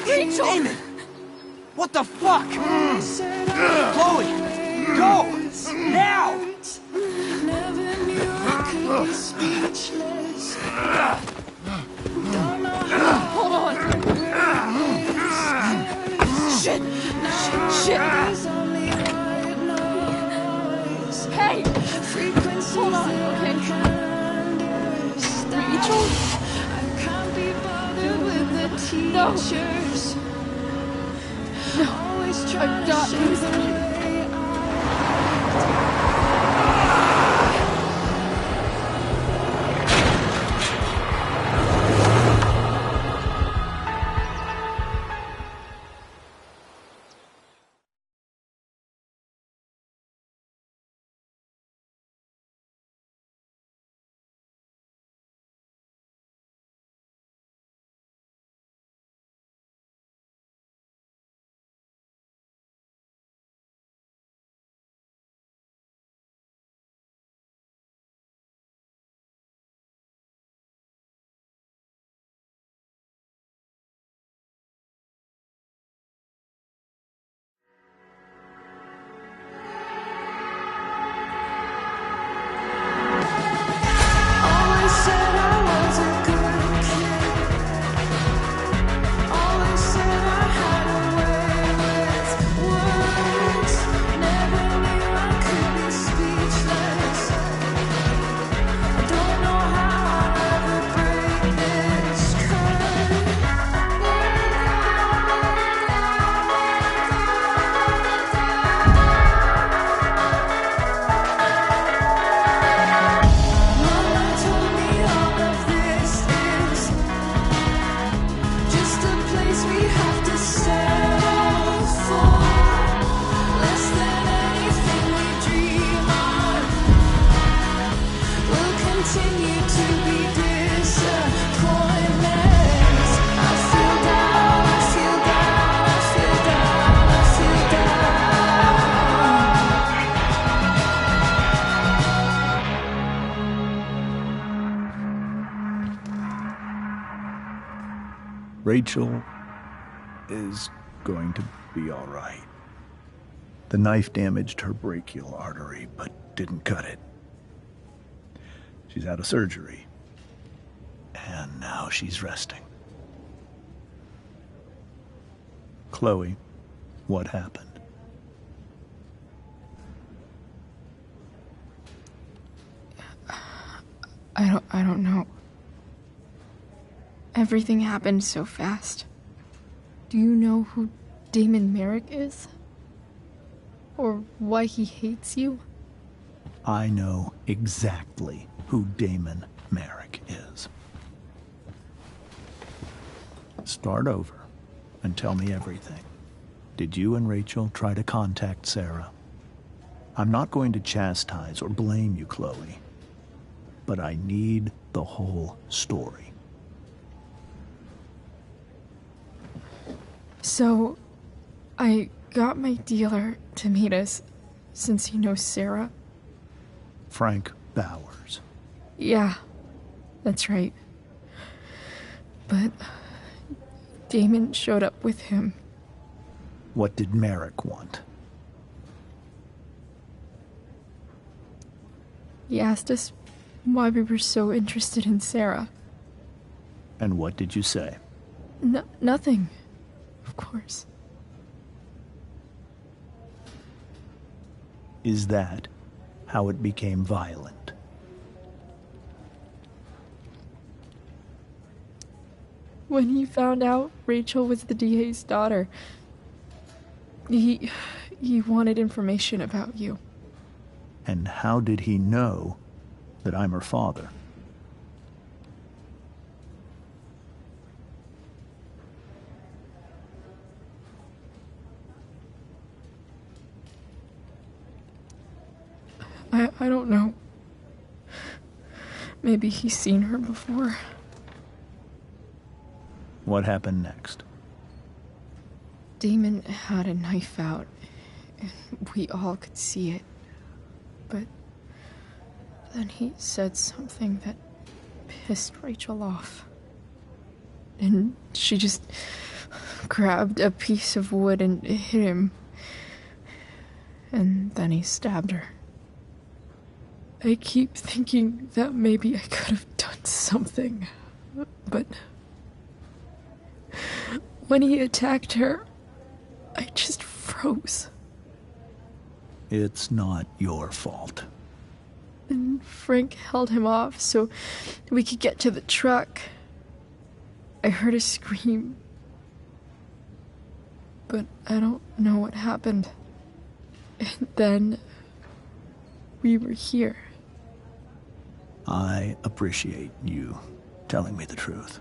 Rachel! Damon! What the fuck? Chloe! Go! Now! Hold on. Shit! Shit! Hey! Hold on, okay? Rachel? No! No! I'm not losing you. Rachel is going to be all right. The knife damaged her brachial artery, but didn't cut it. She's out of surgery, and now she's resting. Chloe, what happened? I don't know. Everything happened so fast. Do you know who Damon Merrick is? Or why he hates you? I know exactly who Damon Merrick is. Start over and tell me everything. Did you and Rachel try to contact Sarah? I'm not going to chastise or blame you, Chloe, but I need the whole story. So, I got my dealer to meet us, since he knows Sarah. Frank Bowers. Yeah, that's right. But Damon showed up with him. What did Merrick want? He asked us why we were so interested in Sarah. And what did you say? Nothing, of course. Is that how it became violent? When he found out Rachel was the DA's daughter, he wanted information about you. And how did he know that I'm her father? I don't know. Maybe he's seen her before. What happened next? Damon had a knife out, and we all could see it. But then he said something that pissed Rachel off. And she just grabbed a piece of wood and hit him. And then he stabbed her. I keep thinking that maybe I could have done something, but when he attacked her, I just froze. It's not your fault. And Frank held him off so we could get to the truck. I heard a scream, but I don't know what happened. And then we were here. I appreciate you telling me the truth.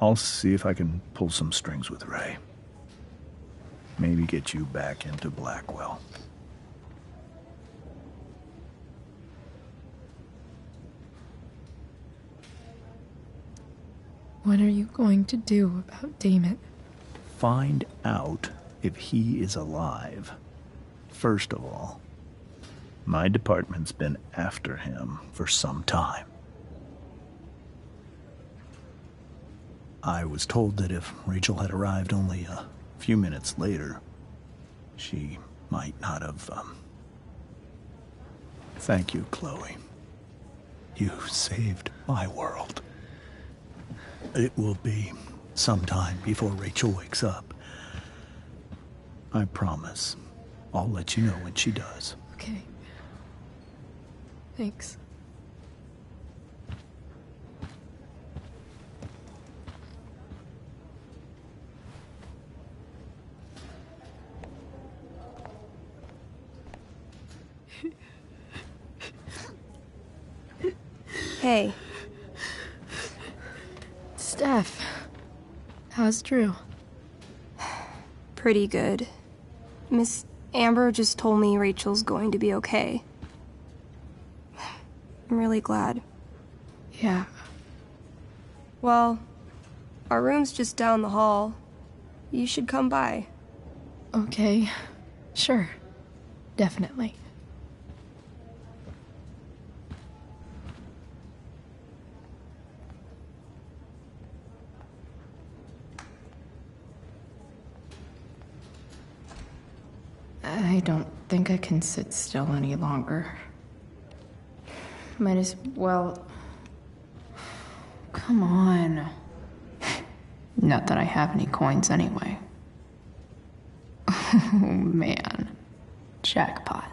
I'll see if I can pull some strings with Ray. Maybe get you back into Blackwell. What are you going to do about Damon? Find out if he is alive. First of all, my department's been after him for some time. I was told that if Rachel had arrived only a few minutes later, she might not have, Thank you, Chloe. You saved my world. It will be some time before Rachel wakes up. I promise. I'll let you know when she does. Okay. Thanks. Hey. Steph. How's Drew? Pretty good. Miss Amber just told me Rachel's going to be okay. I'm really glad. Yeah. Well, our room's just down the hall. You should come by. Okay. Sure. Definitely. I don't think I can sit still any longer. Might as well... Come on. Not that I have any coins anyway. Oh, man. Jackpot.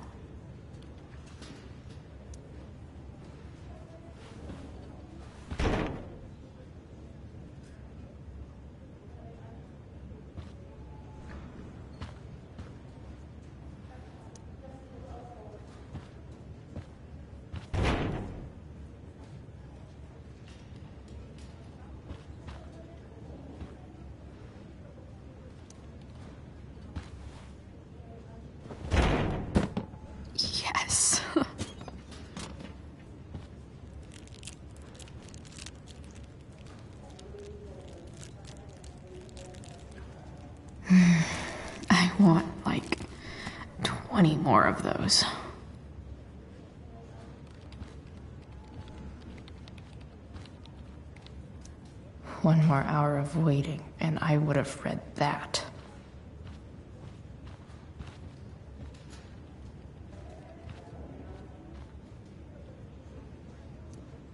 want, like, 20 more of those. One more hour of waiting, and I would have read that.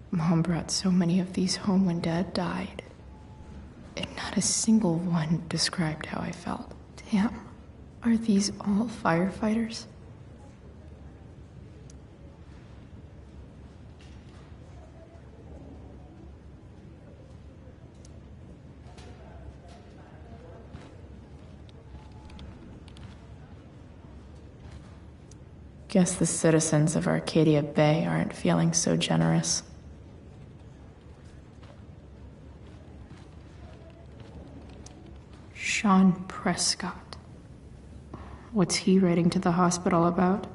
Mom brought so many of these home when Dad died, and not a single one described how I felt. Damn, are these all firefighters? Guess the citizens of Arcadia Bay aren't feeling so generous. Sean Prescott. What's he writing to the hospital about?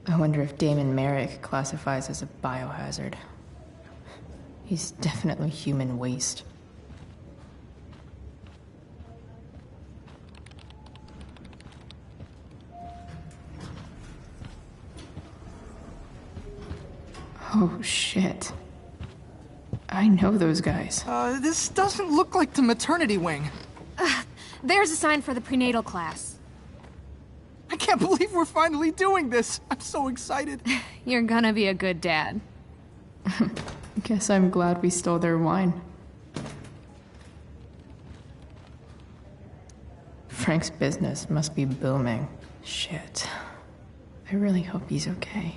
I wonder if Damon Merrick classifies as a biohazard. He's definitely human waste. Oh, shit. I know those guys. This doesn't look like the maternity wing. There's a sign for the prenatal class. I can't believe we're finally doing this. I'm so excited. You're gonna be a good dad. Guess I'm glad we stole their wine. Frank's business must be booming. Shit. I really hope he's okay.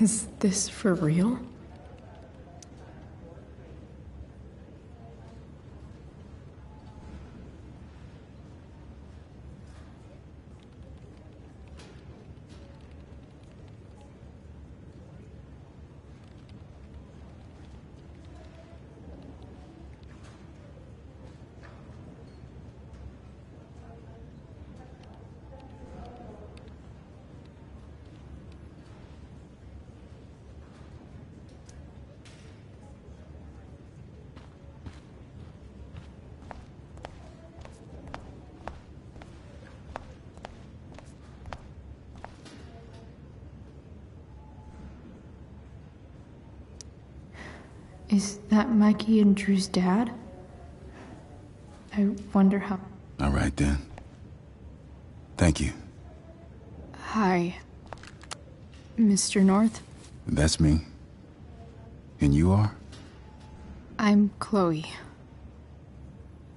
Is this for real? Is that Mikey and Drew's dad? I wonder how... All right, then. Thank you. Hi, Mr. North. That's me. And you are? I'm Chloe.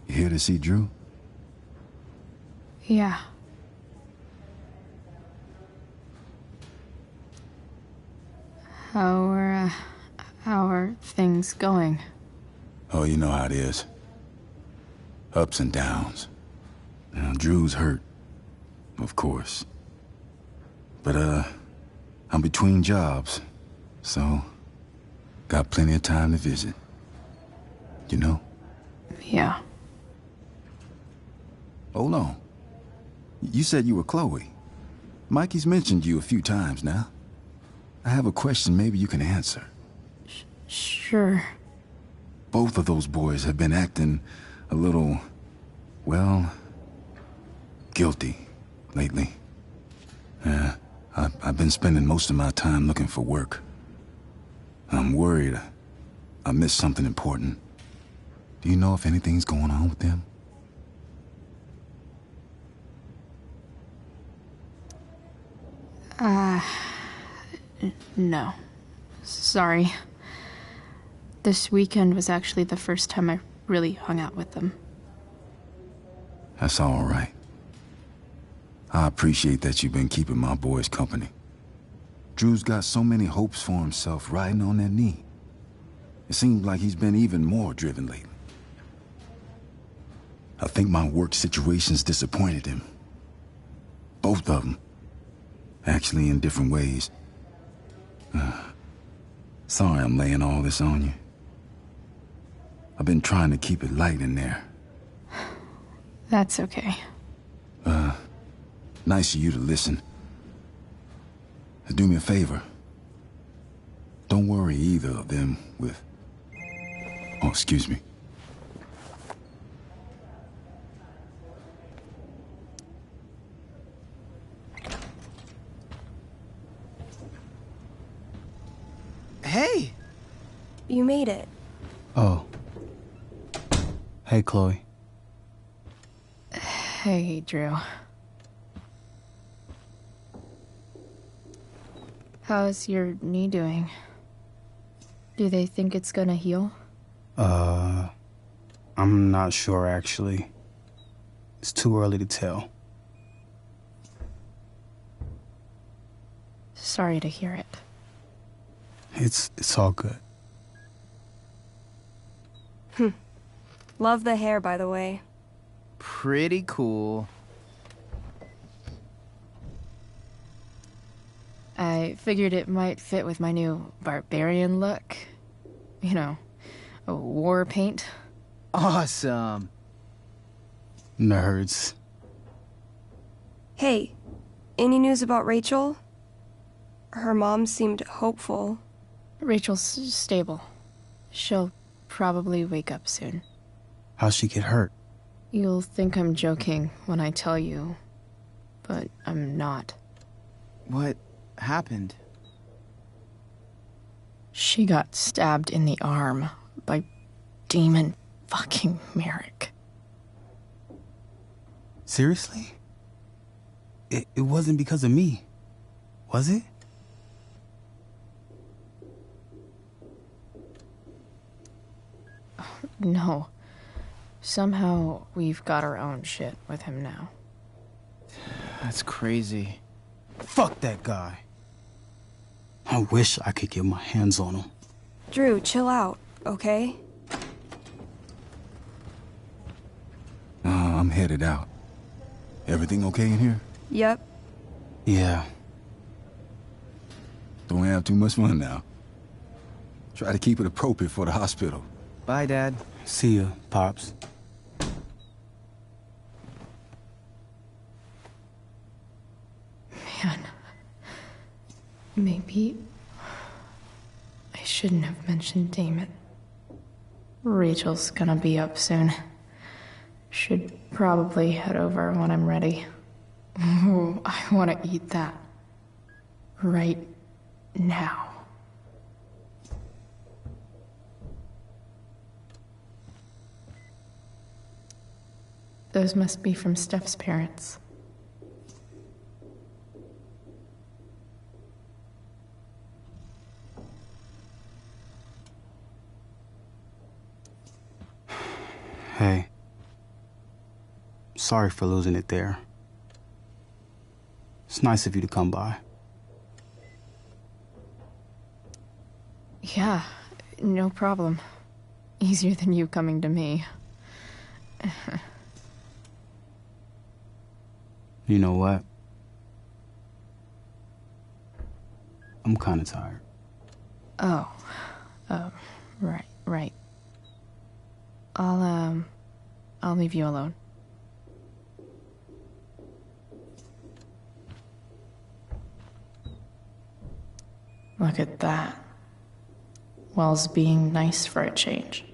You here to see Drew? Yeah. How are things going? Oh, you know how it is. Ups and downs. Now, Drew's hurt, of course. But, I'm between jobs, so got plenty of time to visit. You know? Yeah. Hold on. You said you were Chloe. Mikey's mentioned you a few times now. I have a question maybe you can answer. Sure. Both of those boys have been acting a little, well, guilty lately. I've been spending most of my time looking for work. I'm worried I missed something important. Do you know if anything's going on with them? No. Sorry. This weekend was actually the first time I really hung out with them. That's all right. I appreciate that you've been keeping my boys company. Drew's got so many hopes for himself riding on that knee. It seems like he's been even more driven lately. I think my work situation's disappointed him. Both of them. Actually, in different ways. Sorry I'm laying all this on you. I've been trying to keep it light in there. That's okay. Nice of you to listen. Do me a favor. Don't worry either of them with... Oh, excuse me. Hey! You made it. Oh. Hey, Chloe. Hey, Drew. How's your knee doing? Do they think it's gonna heal? I'm not sure, actually. It's too early to tell. Sorry to hear it. It's all good. Love the hair, by the way. Pretty cool. I figured it might fit with my new barbarian look. You know, a war paint. Awesome. Nerds. Hey, any news about Rachel? Her mom seemed hopeful. Rachel's stable. She'll probably wake up soon. How'd she get hurt? You'll think I'm joking when I tell you, but I'm not. What happened? She got stabbed in the arm by Demon fucking Merrick. Seriously? It wasn't because of me, was it? No. Somehow we've got our own shit with him now. That's crazy. Fuck that guy. I wish I could get my hands on him. Drew, chill out, okay? I'm headed out. Everything okay in here? Yep. Yeah. Don't have too much fun now. Try to keep it appropriate for the hospital. Bye, Dad. See ya, Pops. Man. Maybe I shouldn't have mentioned Damon. Rachel's gonna be up soon. Should probably head over when I'm ready. Ooh, I want to eat that. Right now. Those must be from Steph's parents. Hey. Sorry for losing it there. It's nice of you to come by. Yeah, no problem. Easier than you coming to me. You know what? I'm kinda tired. Oh, right. I'll leave you alone. Look at that. Wells being nice for a change.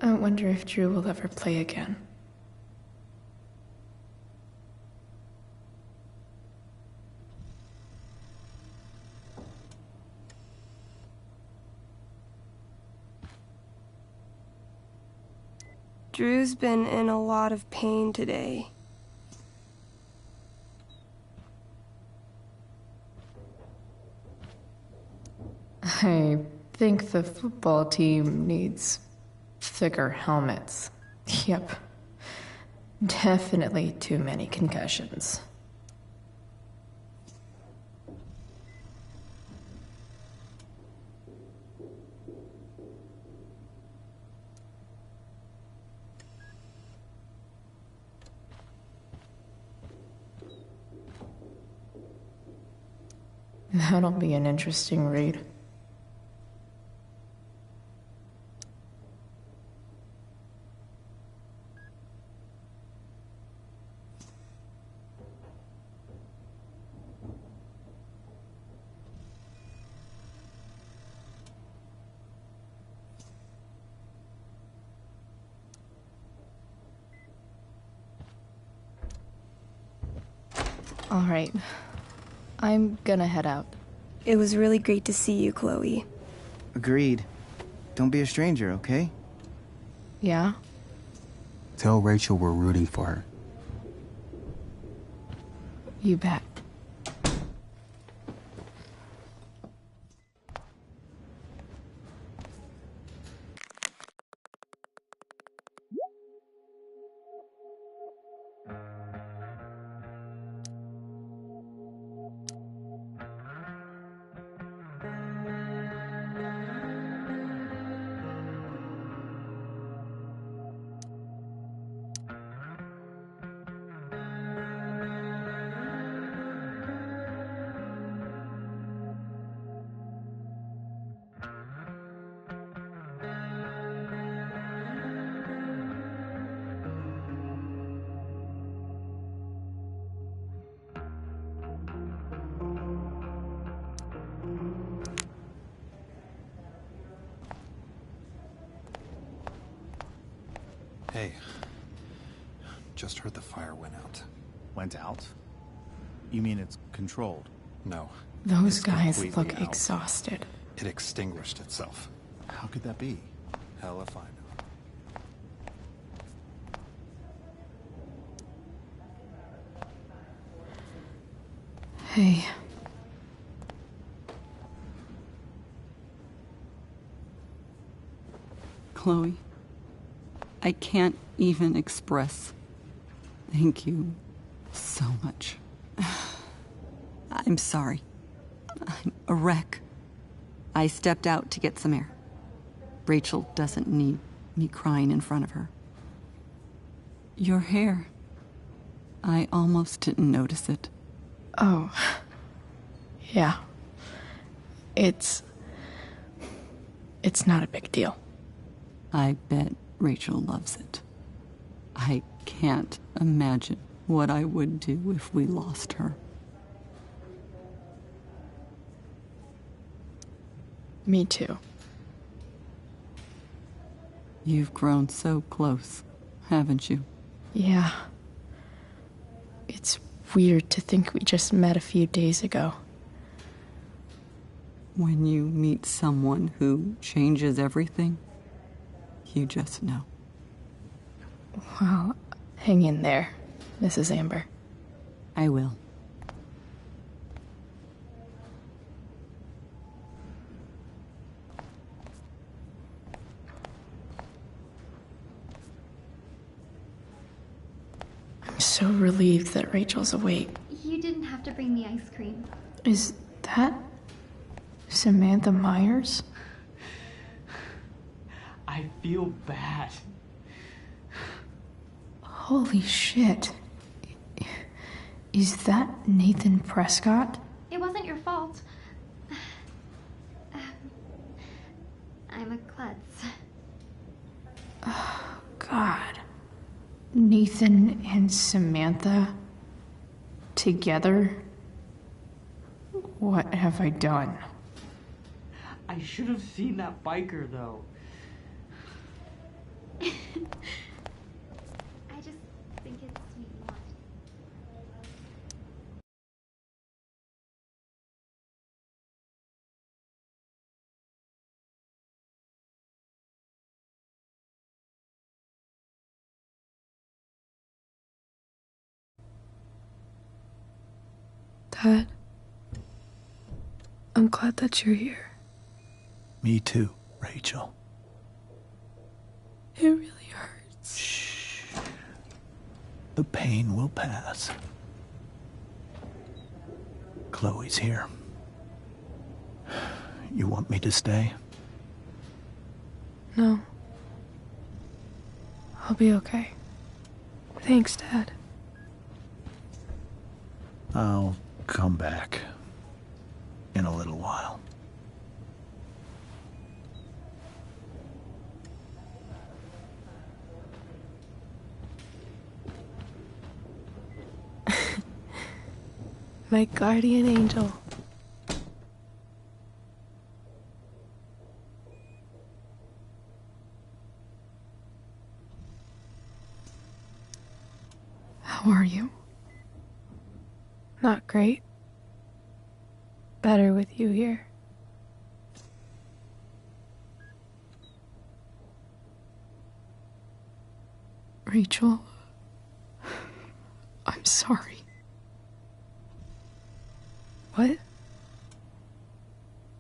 I wonder if Drew will ever play again. Drew's been in a lot of pain today. I think the football team needs thicker helmets. Yep. Definitely too many concussions. That'll be an interesting read. All right. I'm gonna head out. It was really great to see you, Chloe. Agreed. Don't be a stranger, okay? Yeah? Tell Rachel we're rooting for her. You bet. Hey, just heard the fire went out. Went out? You mean it's controlled? No. Those it's guys completely look out. exhausted. It extinguished itself. How could that be? Hell if I know. Hey. Chloe, I can't even express thank you so much. I'm sorry. I'm a wreck. I stepped out to get some air. Rachel doesn't need me crying in front of her. Your hair. I almost didn't notice it. Oh. Yeah. It's not a big deal. I bet Rachel loves it. I can't imagine what I would do if we lost her. Me too. You've grown so close, haven't you? Yeah. It's weird to think we just met a few days ago. When you meet someone who changes everything, you just know. Well, hang in there, Mrs. Amber. I will. I'm so relieved that Rachel's awake. You didn't have to bring me ice cream. Is that Samantha Myers? I feel bad. Holy shit. Is that Nathan Prescott? It wasn't your fault. I'm a klutz. Oh, God. Nathan and Samantha together? What have I done? I should have seen that biker, though. I just think it's sweet and want. Dad, I'm glad that you're here. Me too, Rachel. It really hurts. Shh. The pain will pass. Chloe's here. You want me to stay? No. I'll be okay. Thanks, Dad. I'll come back in a little while. My guardian angel. How are you? Not great. Better with you here. Rachel, I'm sorry. What?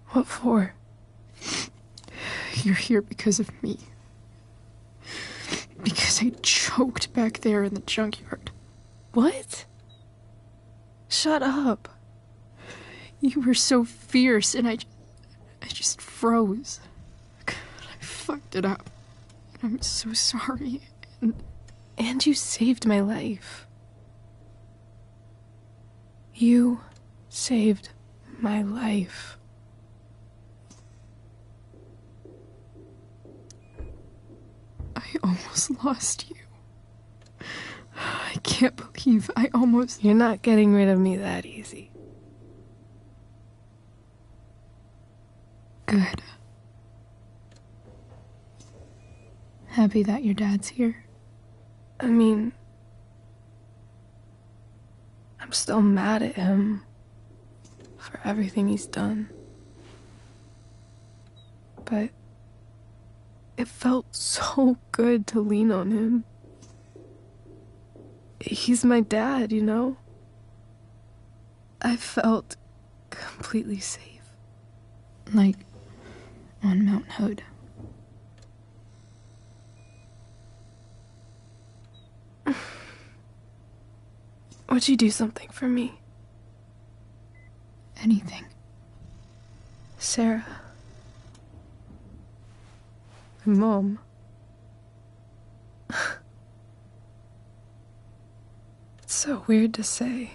What for? You're here because of me. Because I choked back there in the junkyard. What? Shut up. You were so fierce and I just froze. I fucked it up. I'm so sorry. And you saved my life. You saved my life. I almost lost you. I can't believe I almost... You're not getting rid of me that easy. Good. Happy that your dad's here. I mean, I'm still mad at him for everything he's done. But it felt so good to lean on him. He's my dad, you know? I felt completely safe. Like on Mount Hood. Would you do something for me? Anything. Sarah. My mom. It's so weird to say.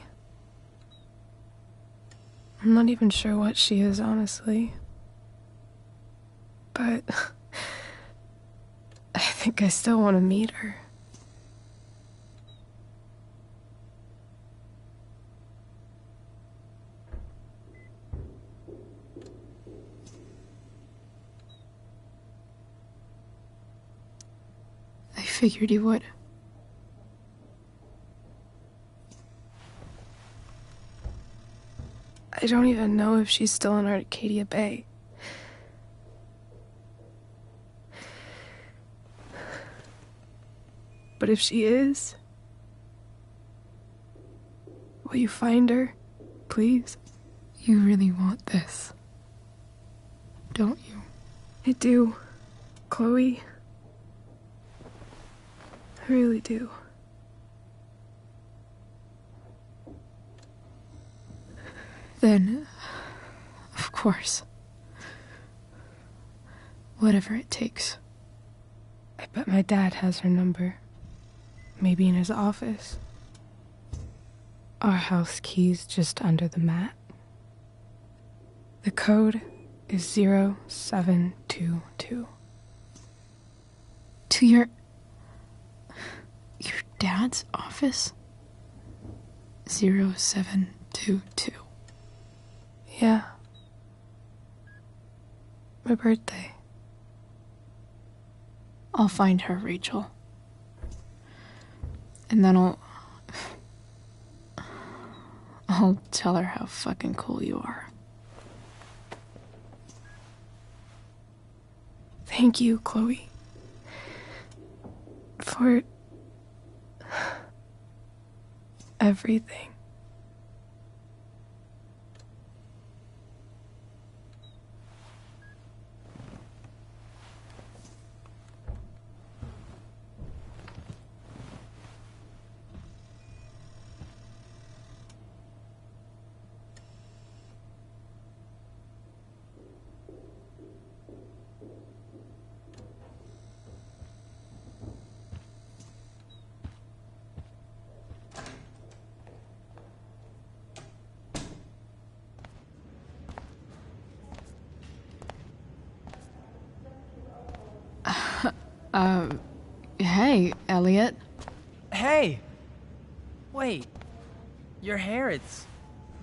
I'm not even sure what she is, honestly. But I think I still want to meet her. I figured you would. I don't even know if she's still in Arcadia Bay. But if she is, will you find her, please? You really want this, don't you? I do, Chloe. I really do. Then, of course. Whatever it takes. I bet my dad has her number. Maybe in his office. Our house key's just under the mat. The code is 0722. To your dad's office? 0722. Yeah. My birthday. I'll find her, Rachel. And then I'll tell her how fucking cool you are. Thank you, Chloe. For everything. Hey, Elliot. Hey! Wait. Your hair, it's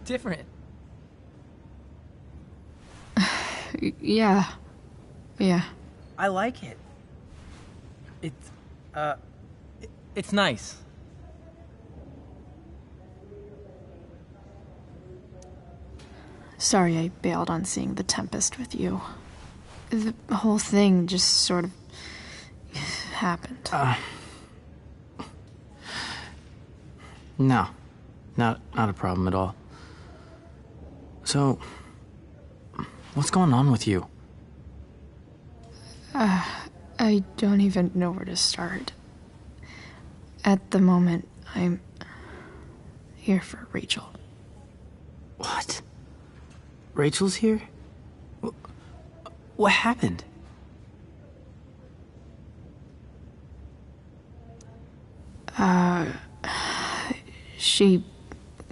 different. Yeah. I like it. It's nice. Sorry I bailed on seeing The Tempest with you. The whole thing just sort of happened. No. Not a problem at all. So, what's going on with you? I don't even know where to start. At the moment, I'm here for Rachel. What? Rachel's here? What happened? She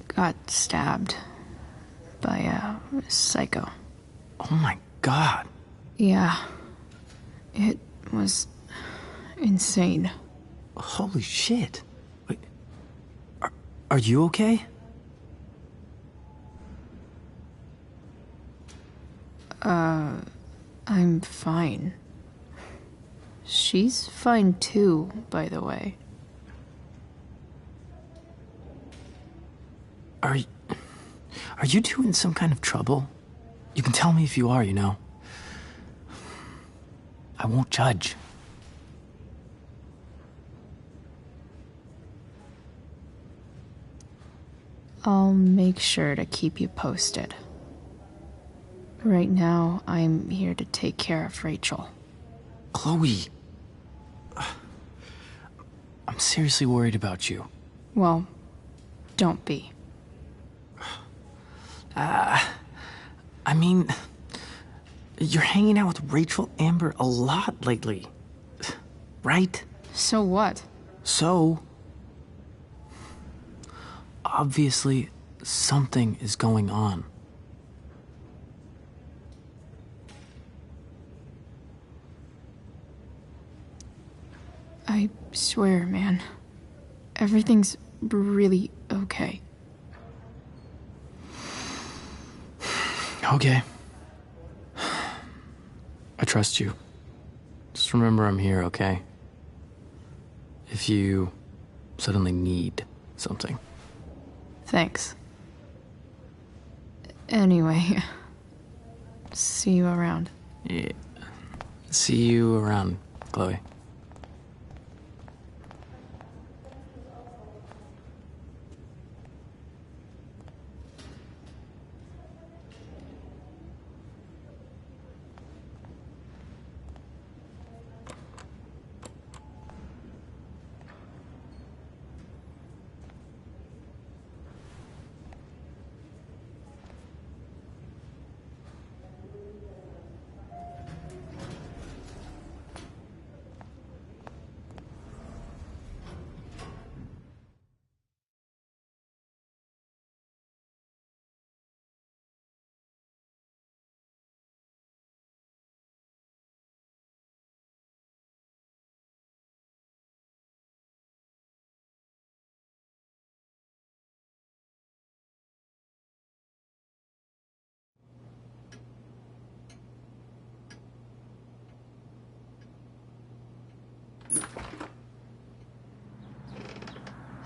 got stabbed by a psycho. Oh my god. Yeah. It was insane. Holy shit. Wait, are you okay? I'm fine. She's fine too, by the way. Are you two in some kind of trouble? You can tell me if you are, you know. I won't judge. I'll make sure to keep you posted. Right now, I'm here to take care of Rachel. Chloe. I'm seriously worried about you. Well, don't be. I mean, you're hanging out with Rachel Amber a lot lately, right? So what? So, obviously, something is going on. I swear, man. Everything's really okay. Okay. I trust you. Just remember I'm here, okay? If you suddenly need something. Thanks. Anyway, see you around. Yeah. See you around, Chloe.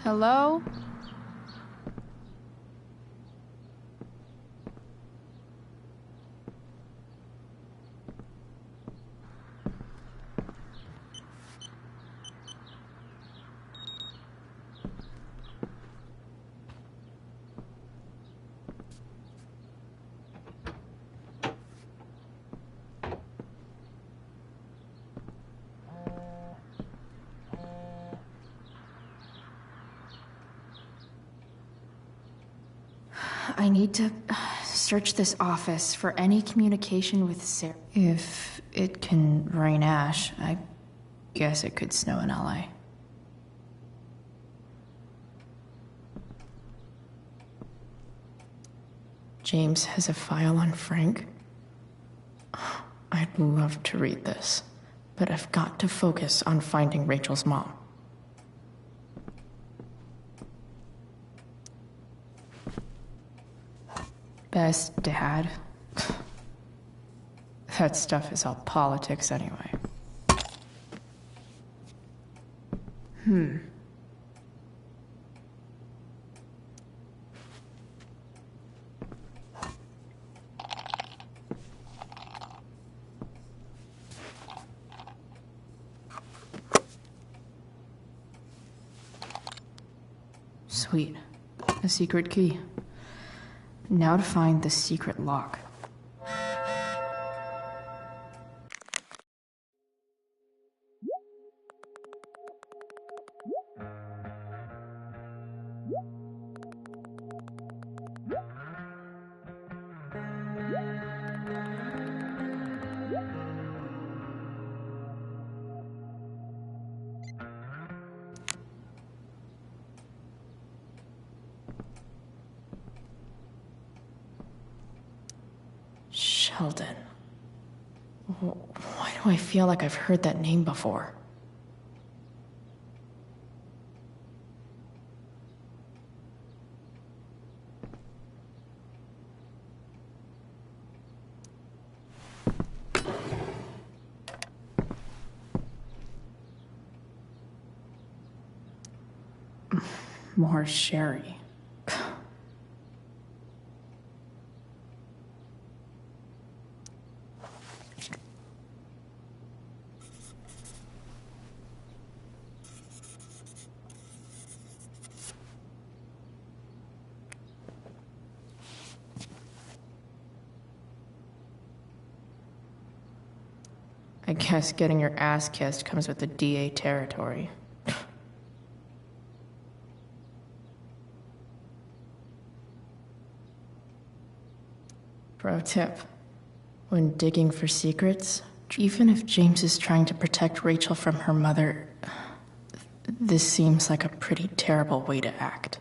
Hello? I need to search this office for any communication with Sarah. If it can rain ash, I guess it could snow in LA. James has a file on Frank. I'd love to read this, but I've got to focus on finding Rachel's mom. Best dad? That stuff is all politics anyway. Sweet. A secret key. Now to find the secret lock. Sheldon. Why do I feel like I've heard that name before? More sherry. I guess getting your ass kissed comes with the DA territory. Pro tip. When digging for secrets, even if James is trying to protect Rachel from her mother, this seems like a pretty terrible way to act.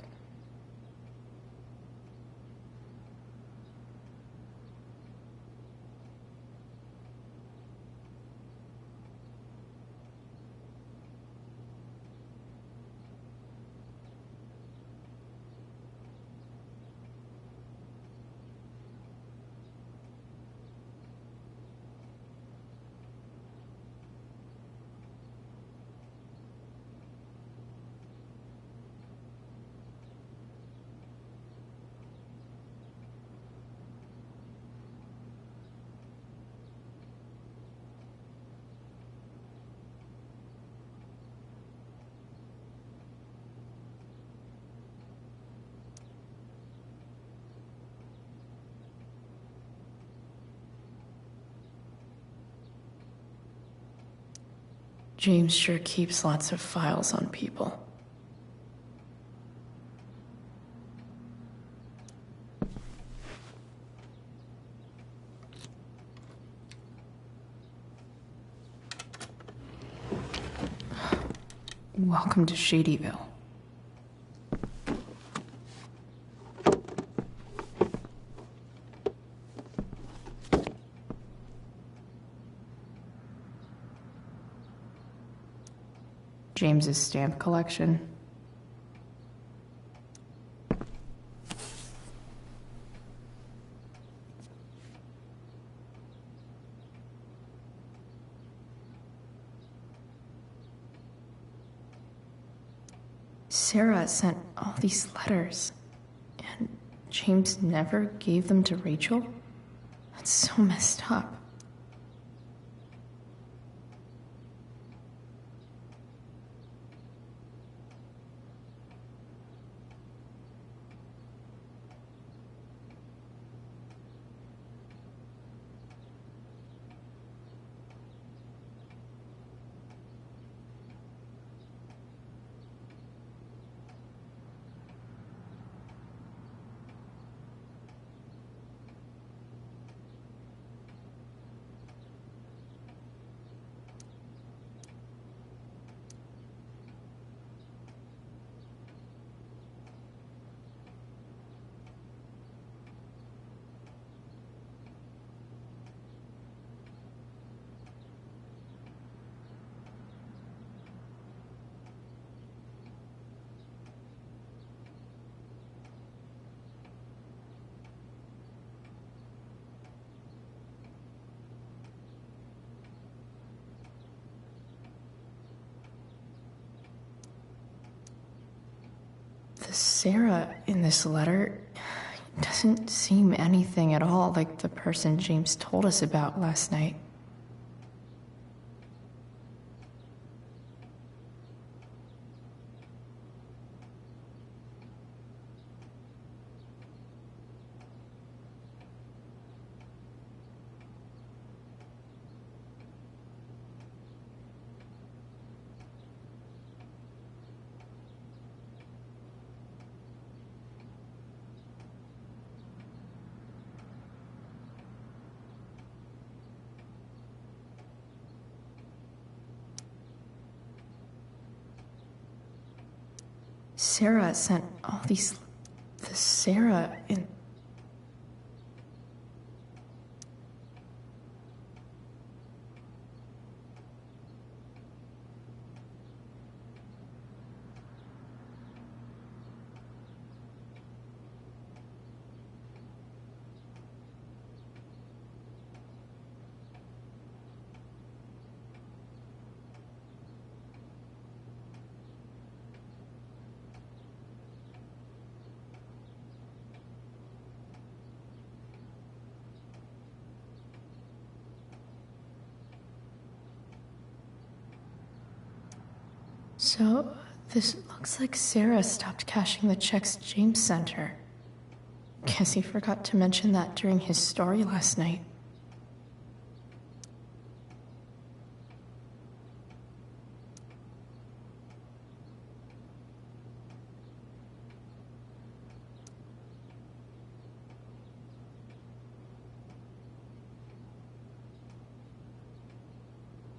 James sure keeps lots of files on people. Welcome to Shadyville. James's stamp collection. Sarah sent all these letters, and James never gave them to Rachel? That's so messed up. The Sarah in this letter doesn't seem anything at all like the person James told us about last night. Sarah sent all these... The Sarah in... So, this looks like Sarah stopped cashing the checks James sent her. Guess he forgot to mention that during his story last night.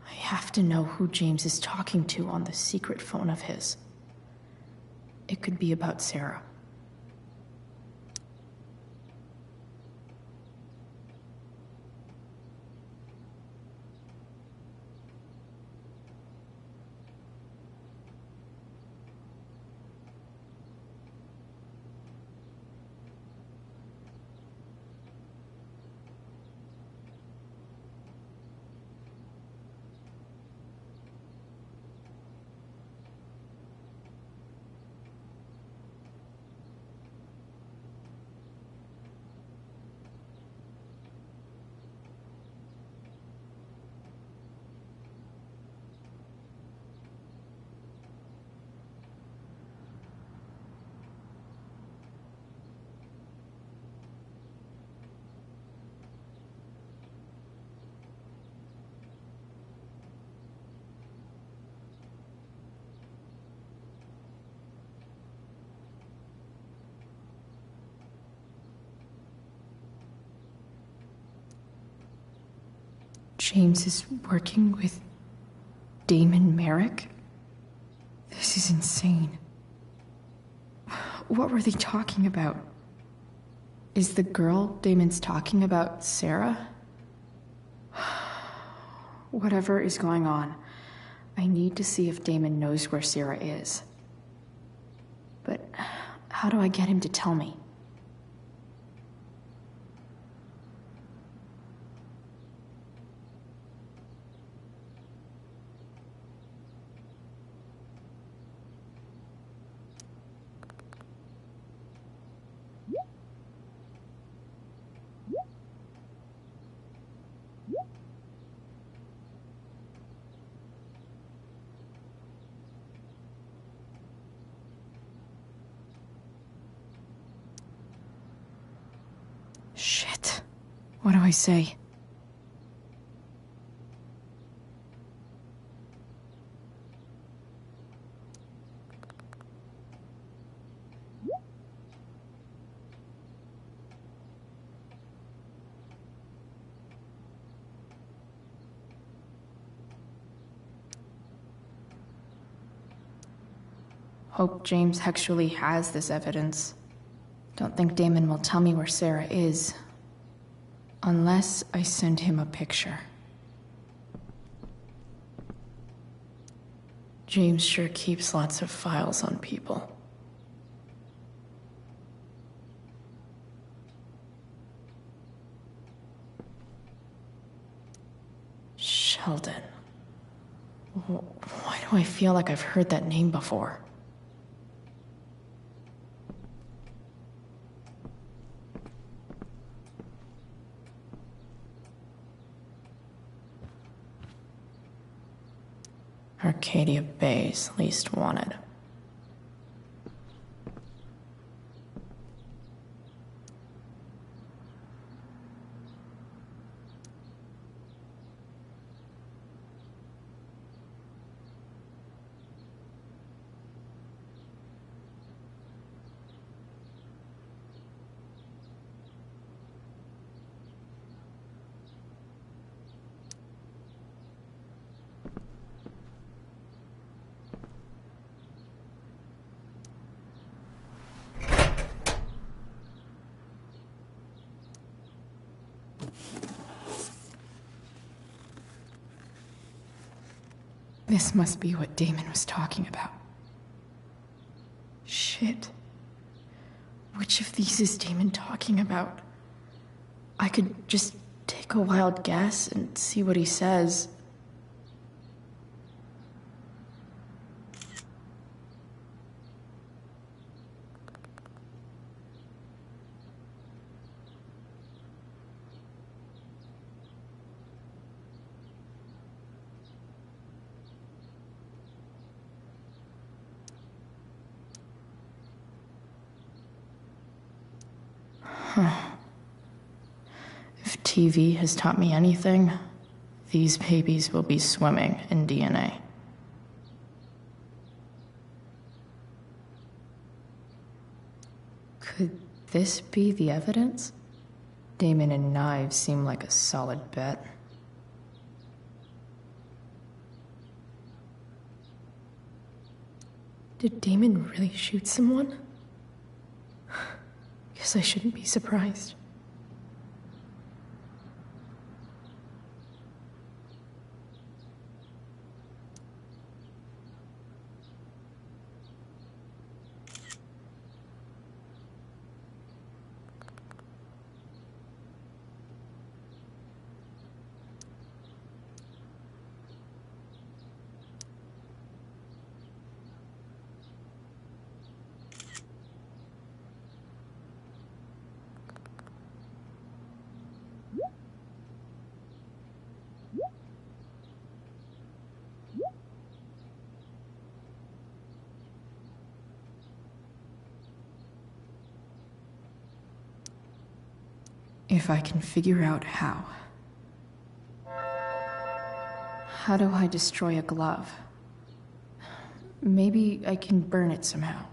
I have to know who James is talking to on the secret phone of his. It could be about Sarah. James is working with Damon Merrick? This is insane. What were they talking about? Is the girl Damon's talking about Sarah? Whatever is going on, I need to see if Damon knows where Sarah is. But how do I get him to tell me? Shit. What do I say? Hope James actually has this evidence. Don't think Damon will tell me where Sarah is. Unless I send him a picture. James sure keeps lots of files on people. Sheldon. Why do I feel like I've heard that name before? Arcadia Bay's least wanted. This must be what Damon was talking about. Shit. Which of these is Damon talking about? I could just take a wild guess and see what he says. If TV has taught me anything, these babies will be swimming in DNA. Could this be the evidence? Damon and knives seem like a solid bet. Did Damon really shoot someone? Guess I shouldn't be surprised. If I can figure out how. How do I destroy a glove? Maybe I can burn it somehow.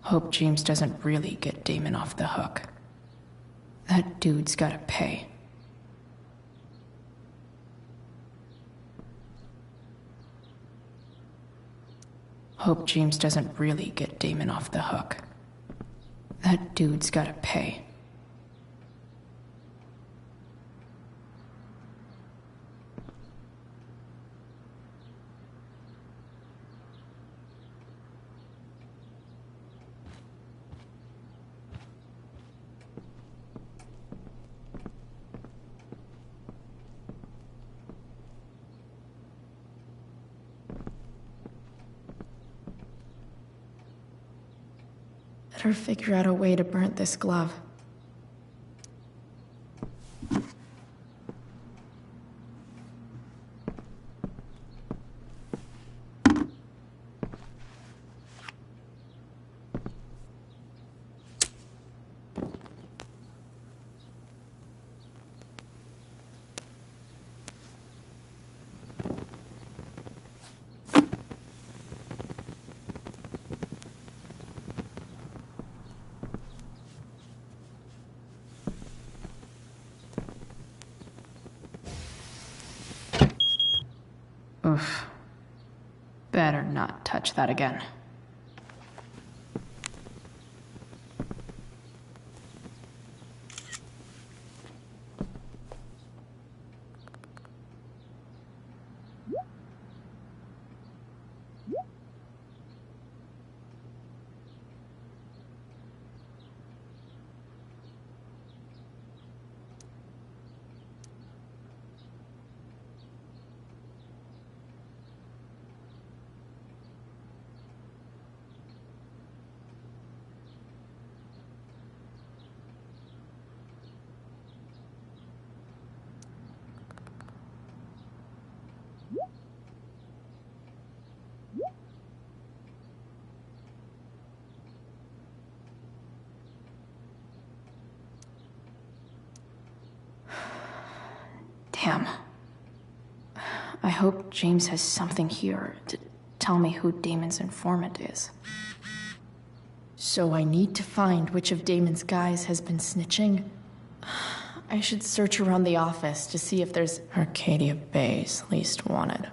Hope James doesn't really get Damon off the hook. That dude's gotta pay. Hope James doesn't really get Damon off the hook. That dude's gotta pay. Better figure out a way to burn this glove. Oof. Better not touch that again. Damn. I hope James has something here to tell me who Damon's informant is. So I need to find which of Damon's guys has been snitching. I should search around the office to see if there's Arcadia Bay's least wanted.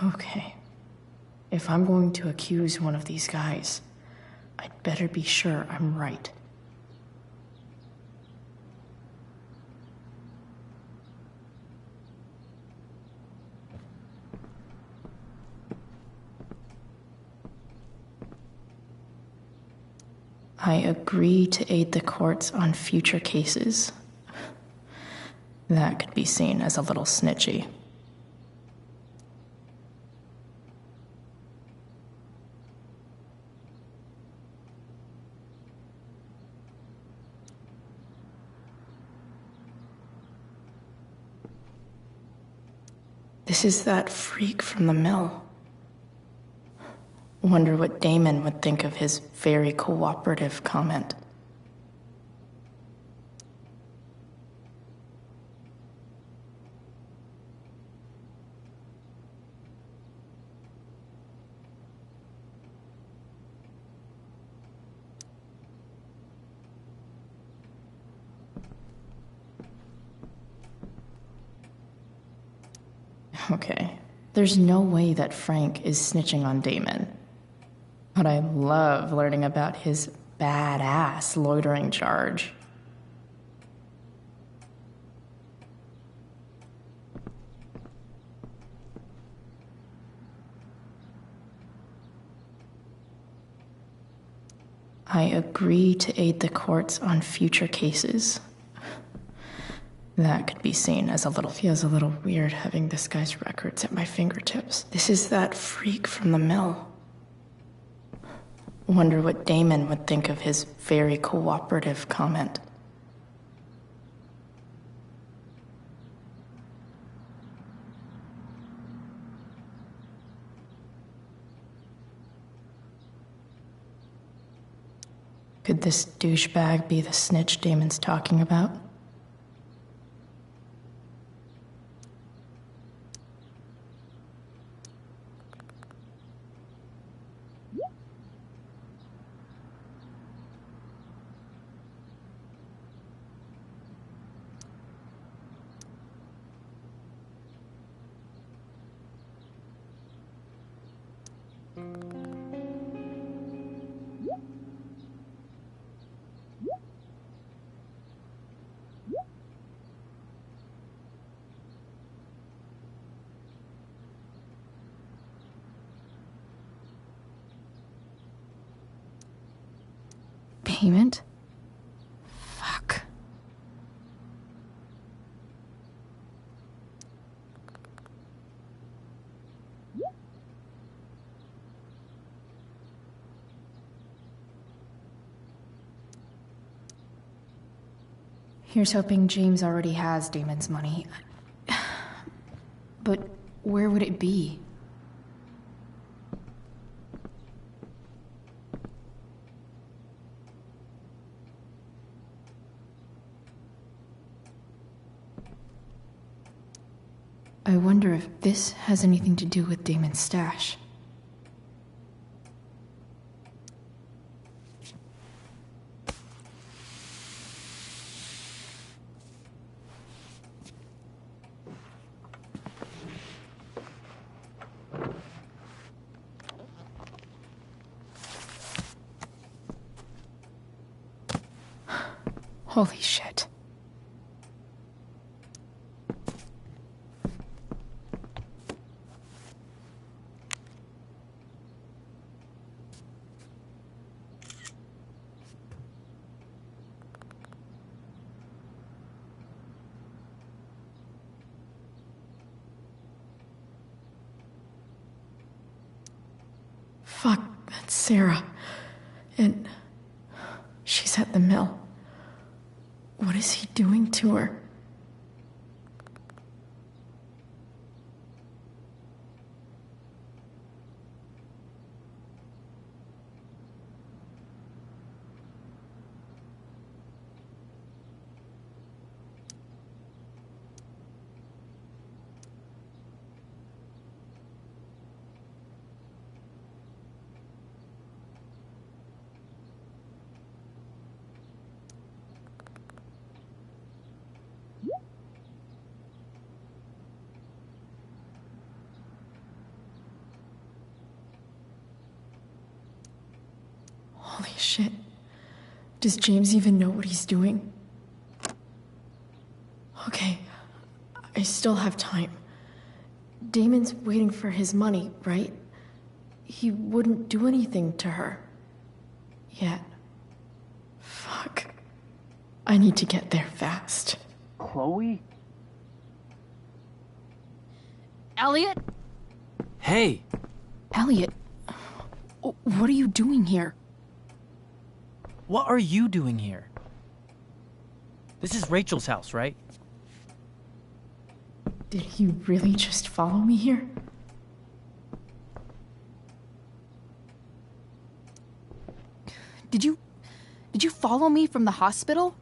Okay. If I'm going to accuse one of these guys, I'd better be sure I'm right. I agree to aid the courts on future cases. That could be seen as a little snitchy. This is that freak from the mill. Wonder what Damon would think of his very cooperative comment. Okay, there's no way that Frank is snitching on Damon. But I love learning about his badass loitering charge. I agree to aid the courts on future cases. That could be seen as a little... Feels a little weird having this guy's records at my fingertips. This is that freak from the mill. Wonder what Damon would think of his very cooperative comment. Could this douchebag be the snitch Damon's talking about? Payment? Fuck. Here's hoping James already has Damon's money. But where would it be? I wonder if this has anything to do with Damon's stash. Holy shit. Fuck, that's Sarah. And she's at the mill. What is he doing to her? Holy shit. Does James even know what he's doing? Okay, I still have time. Damon's waiting for his money, right? He wouldn't do anything to her. Yet. Fuck. I need to get there fast. Chloe? Elliot? Hey! Elliot, what are you doing here? What are you doing here? This is Rachel's house, right? Did he really just follow me here? Did you follow me from the hospital?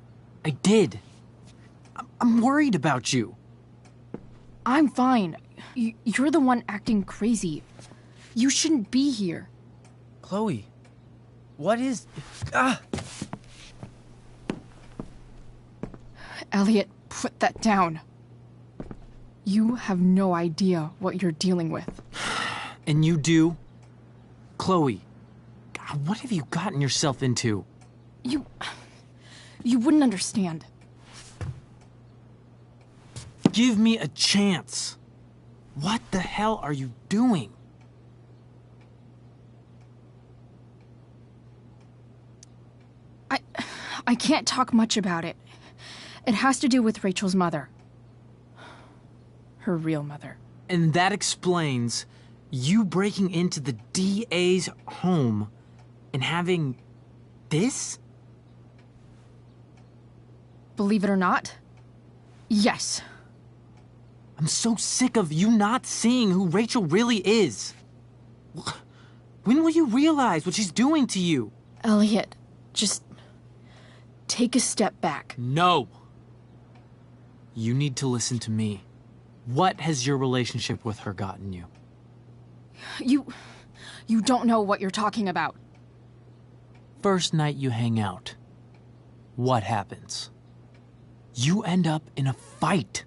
I did. I'm worried about you. I'm fine. You're the one acting crazy. You shouldn't be here. Chloe, what is... Ah! Elliot, put that down. You have no idea what you're dealing with. And you do? Chloe, God, what have you gotten yourself into? You wouldn't understand. Give me a chance. What the hell are you doing? I can't talk much about it. It has to do with Rachel's mother. Her real mother. And that explains you breaking into the DA's home and having this? Believe it or not, yes. I'm so sick of you not seeing who Rachel really is. When will you realize what she's doing to you? Elliot, just take a step back. No. You need to listen to me. What has your relationship with her gotten you? You don't know what you're talking about. First night you hang out, what happens? You end up in a fight.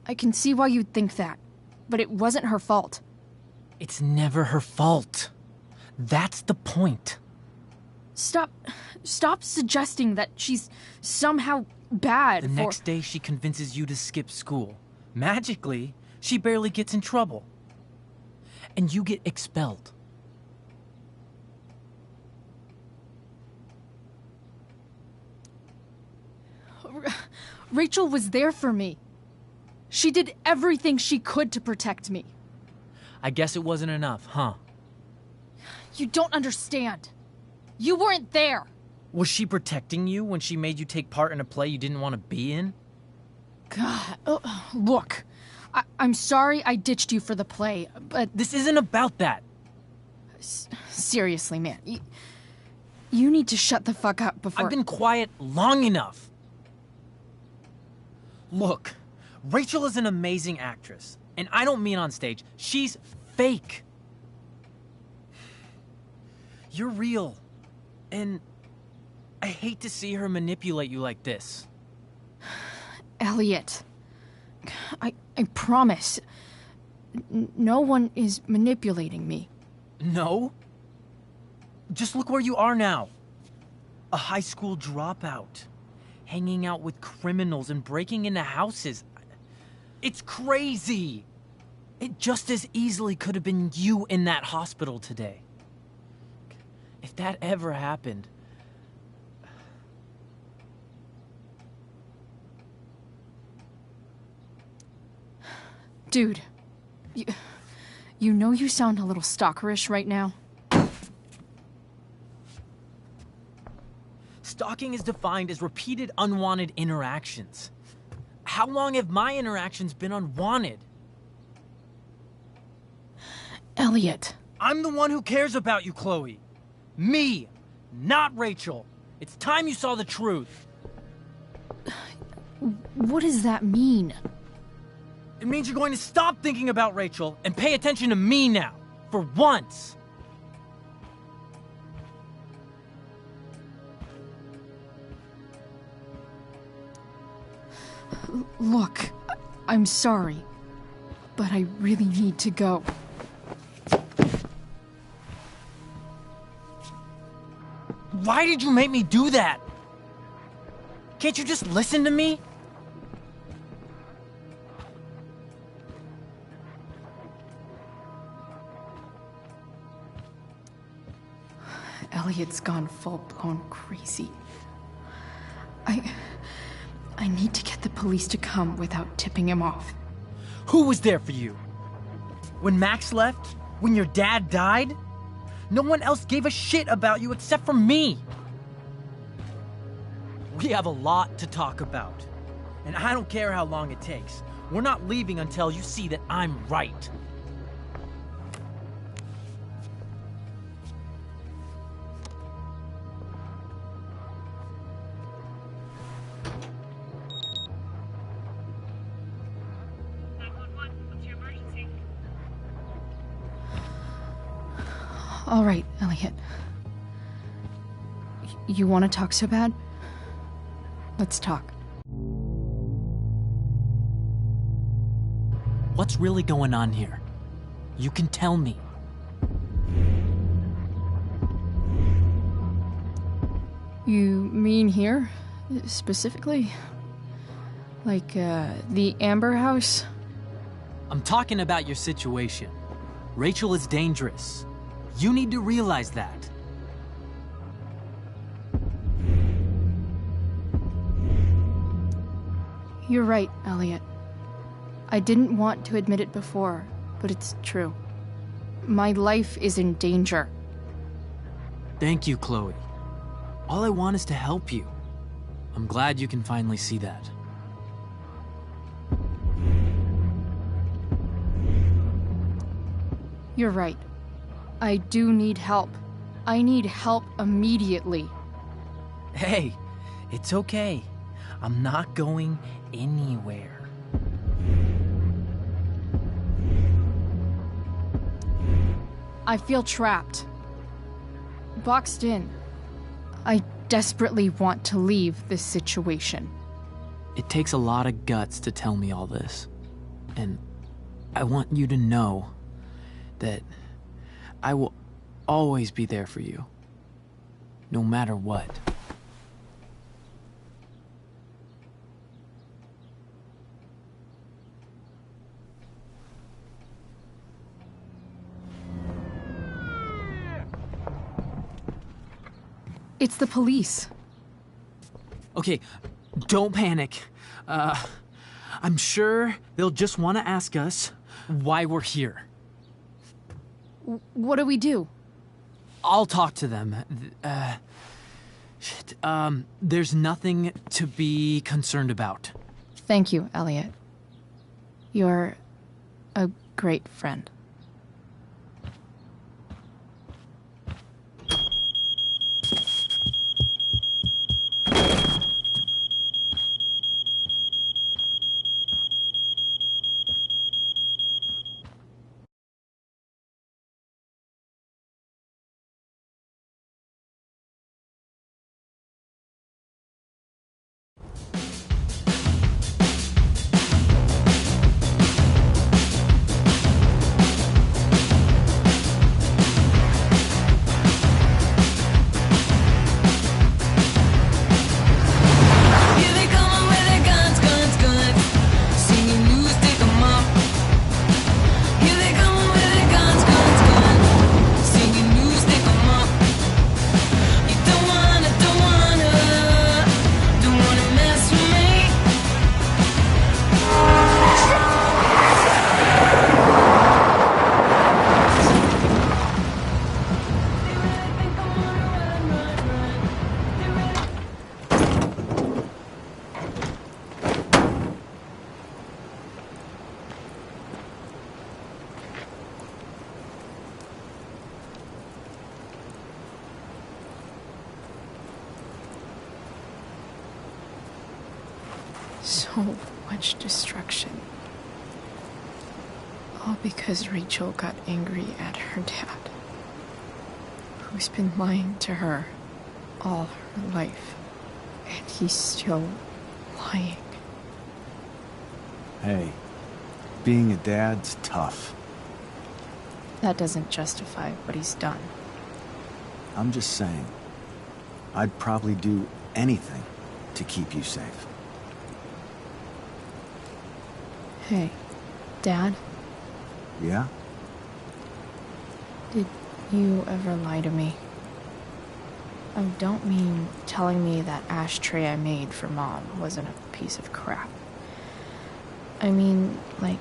I can see why you'd think that, but it wasn't her fault. It's never her fault. That's the point. Stop suggesting that she's somehow bad. The next day she convinces you to skip school. Magically, she barely gets in trouble. And you get expelled. Rachel was there for me. She did everything she could to protect me. I guess it wasn't enough, huh? You don't understand. You weren't there. Was she protecting you when she made you take part in a play you didn't want to be in? God, look. I'm sorry I ditched you for the play, but... This isn't about that. Seriously, man. You need to shut the fuck up before... I've been quiet long enough. Look, Rachel is an amazing actress. And I don't mean on stage. She's fake. You're real. And I hate to see her manipulate you like this. Elliot, I promise. No one is manipulating me. No? Just look where you are now. A high school dropout. Hanging out with criminals and breaking into houses. It's crazy! It just as easily could have been you in that hospital today. If that ever happened... Dude, you know you sound a little stalkerish right now? Stalking is defined as repeated unwanted interactions. How long have my interactions been unwanted? Elliot. I'm the one who cares about you, Chloe. Me, not Rachel. It's time you saw the truth. What does that mean? It means you're going to stop thinking about Rachel and pay attention to me now, for once. Look, I'm sorry, but I really need to go. Why did you make me do that? Can't you just listen to me? Elliot's gone full-blown crazy. I need to get the police to come without tipping him off. Who was there for you? When Max left? When your dad died? No one else gave a shit about you except for me. We have a lot to talk about. And I don't care how long it takes. We're not leaving until you see that I'm right. All right, Elliot. You want to talk so bad? Let's talk. What's really going on here? You can tell me. You mean here? Specifically? Like, the Amber House? I'm talking about your situation. Rachel is dangerous. You need to realize that. You're right, Elliot. I didn't want to admit it before, but it's true. My life is in danger. Thank you, Chloe. All I want is to help you. I'm glad you can finally see that. You're right. I do need help. I need help immediately. Hey, it's okay. I'm not going anywhere. I feel trapped. Boxed in. I desperately want to leave this situation. It takes a lot of guts to tell me all this. And I want you to know that I will always be there for you. No matter what. It's the police. Okay, don't panic. I'm sure they'll just want to ask us why we're here. What do we do? I'll talk to them. There's nothing to be concerned about. Thank you, Elliot. You're a great friend. So much destruction. All because Rachel got angry at her dad, who's been lying to her all her life. And he's still lying. Hey, being a dad's tough. That doesn't justify what he's done. I'm just saying, I'd probably do anything to keep you safe. Hey, Dad? Yeah? Did you ever lie to me? I don't mean telling me that ashtray I made for Mom wasn't a piece of crap. I mean, like,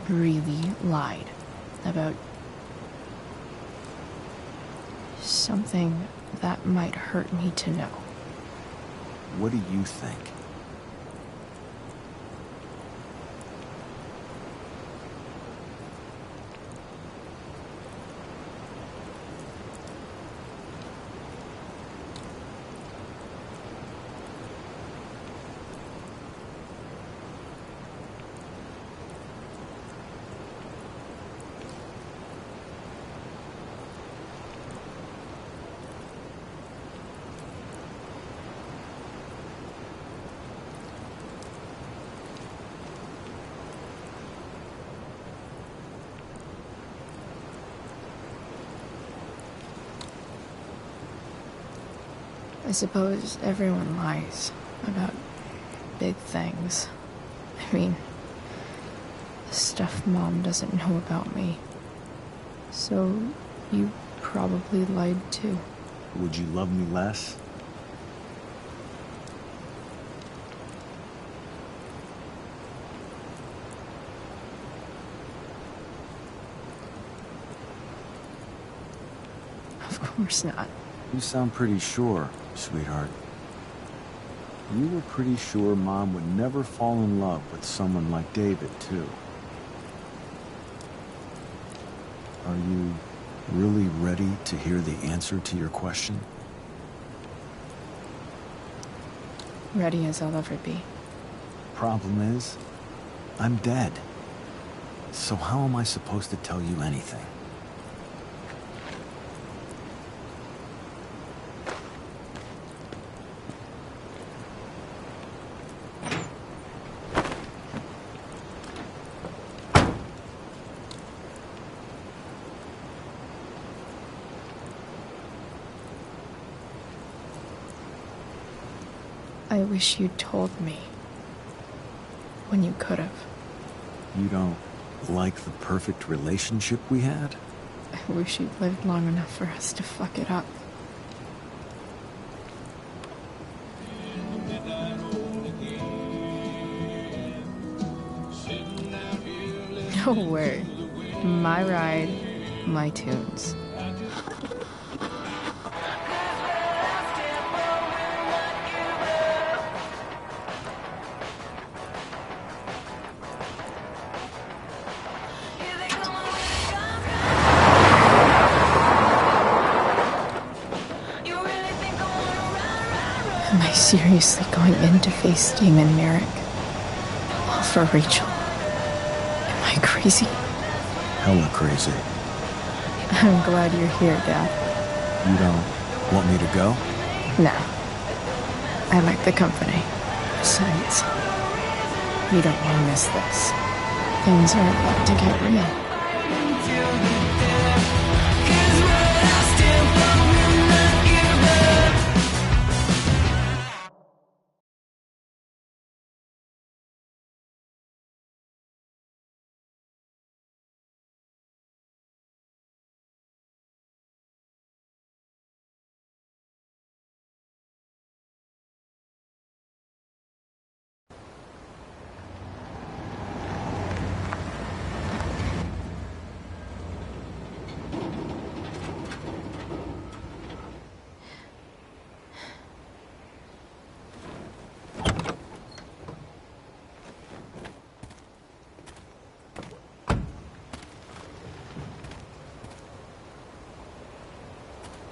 really lied about something that might hurt me to know. What do you think? I suppose everyone lies about big things. I mean, the stuff Mom doesn't know about me. So, you probably lied too. Would you love me less? Of course not. You sound pretty sure, sweetheart. You were pretty sure Mom would never fall in love with someone like David, too. Are you really ready to hear the answer to your question? Ready as I'll ever be. Problem is, I'm dead. So how am I supposed to tell you anything? I wish you'd told me. When you could have. You don't like the perfect relationship we had? I wish you'd lived long enough for us to fuck it up. No word. My ride, my tunes. Am I seriously going in to face Damon Merrick? All for Rachel? Am I crazy? Hella crazy. I'm glad you're here, Dad. You don't want me to go? No. I like the company. Besides, you don't want to miss this. Things are about to get real.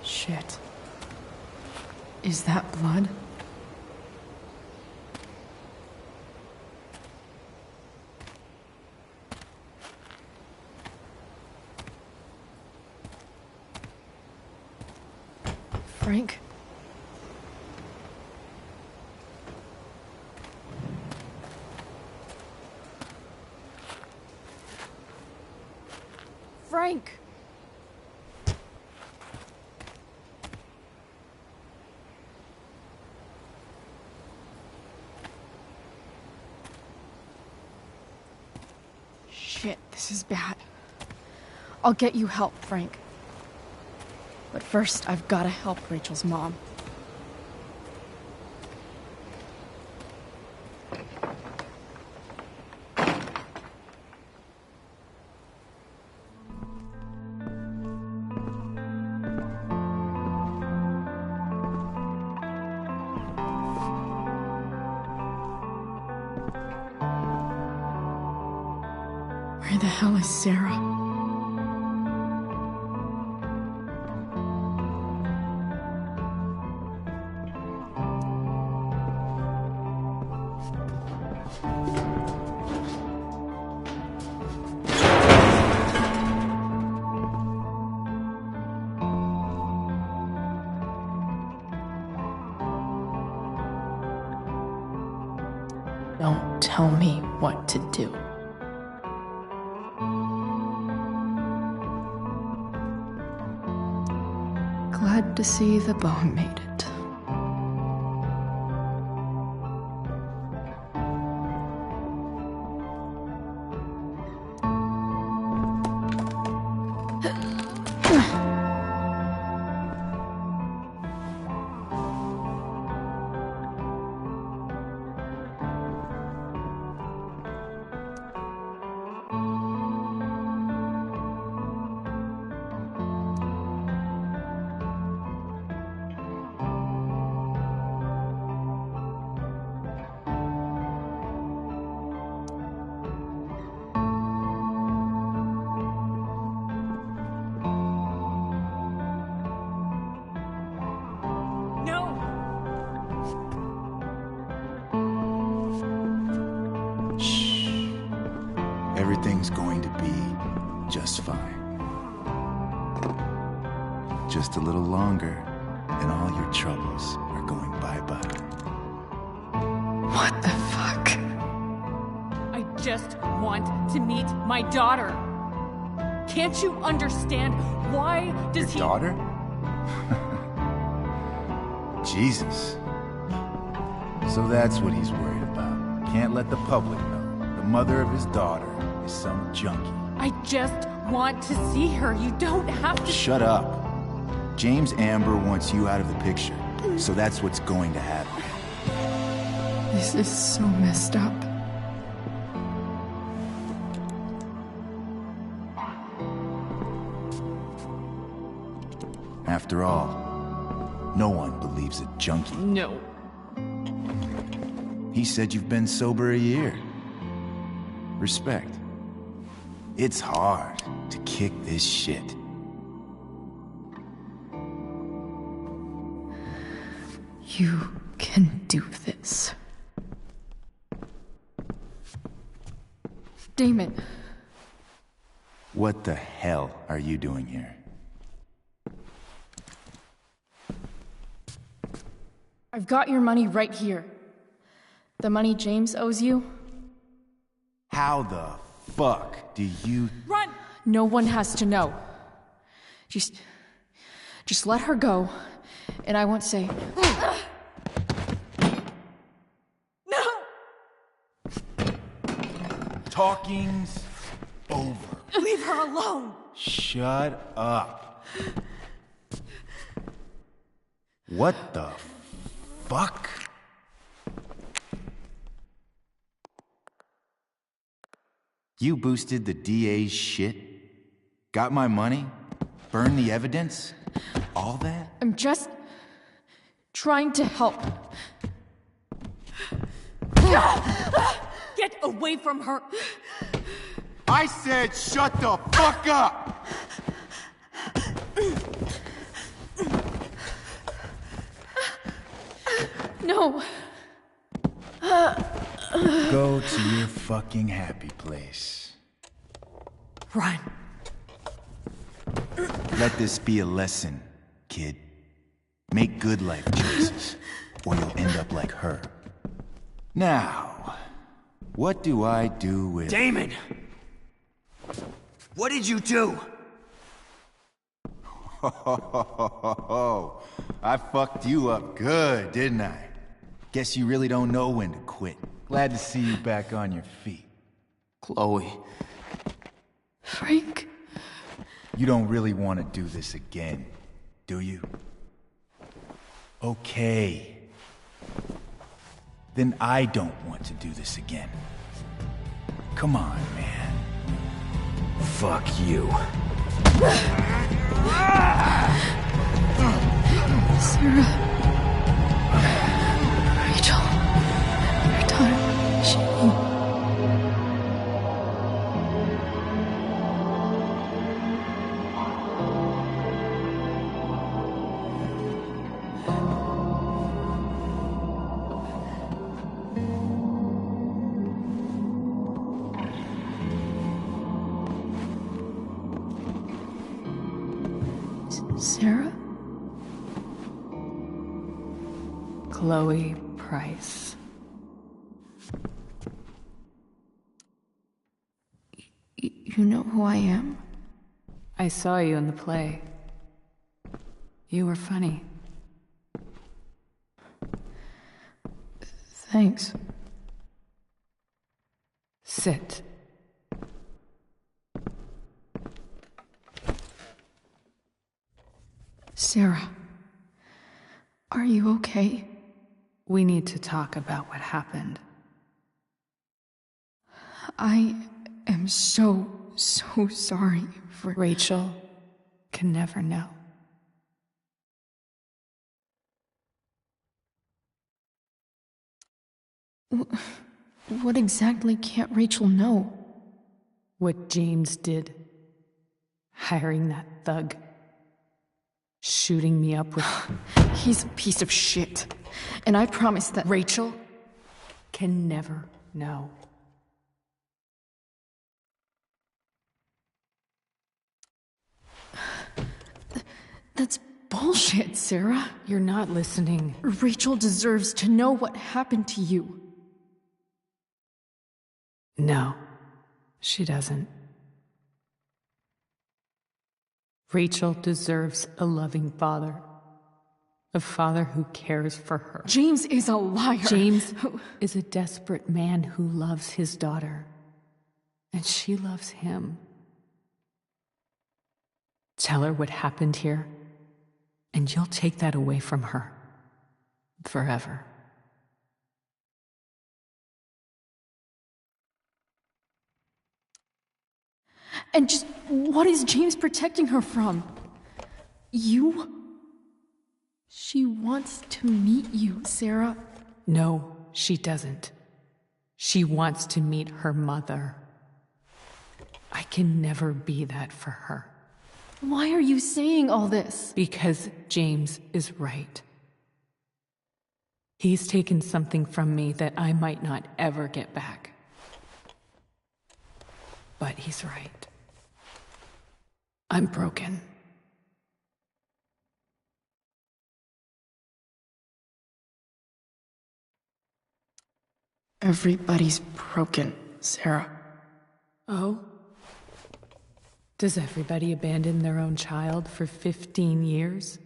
Shit. Is that blood? Frank? Frank! Shit, this is bad. I'll get you help, Frank. But first, I've gotta help Rachel's mom. Where the hell is Sarah? Don't tell me what to do. Glad to see the bone made it. Everything's going to be just fine. Just a little longer, and all your troubles are going bye-bye. What the fuck? I just want to meet my daughter. Can't you understand? Why does Your daughter? Jesus. So that's what he's worried about. Can't let the public know. The mother of his daughter is some junkie. I just want to see her. You don't have to. Shut up. James Amber wants you out of the picture, so that's what's going to happen. This is so messed up. After all, no one believes a junkie. No. He said you've been sober a year. Respect. It's hard to kick this shit. You can do this. Damon. What the hell are you doing here? I've got your money right here. The money James owes you. How the fuck do you... Run! No one has to know. Just let her go, and I won't say... No! Talking's over. Leave her alone! Shut up. What the fuck? You boosted the DA's shit? Got my money? Burned the evidence? All that? I'm just trying to help. Get away from her! I said shut the fuck up! No. Go to your fucking happy place. Run. Let this be a lesson, kid. Make good life choices, or you'll end up like her. Now, what do I do with... Damon! What did you do? I fucked you up good, didn't I? Guess you really don't know when to quit. Glad to see you back on your feet. Chloe, You don't really want to do this again, do you? Okay. Then I don't want to do this again. Come on, man. Fuck you. Sarah. Rachel. Your daughter, she... Sarah? Chloe Price. You know who I am? I saw you in the play. You were funny. Thanks. Sit. Sarah, are you okay? We need to talk about what happened. I am so sorry for... Rachel can never know. What exactly can't Rachel know? What James did. Hiring that thug. Shooting me up with... He's a piece of shit. And I promise that... Rachel can never know. That's bullshit, Sarah. You're not listening. Rachel deserves to know what happened to you. No, she doesn't. Rachel deserves a loving father. A father who cares for her. James is a liar. James is a desperate man who loves his daughter. And she loves him. Tell her what happened here, and you'll take that away from her. Forever. And just what is James protecting her from? You? She wants to meet you, Sarah. No, she doesn't. She wants to meet her mother. I can never be that for her. Why are you saying all this? Because James is right. He's taken something from me that I might not ever get back. But he's right. I'm broken. Everybody's broken, Sarah. Oh? Does everybody abandon their own child for 15 years?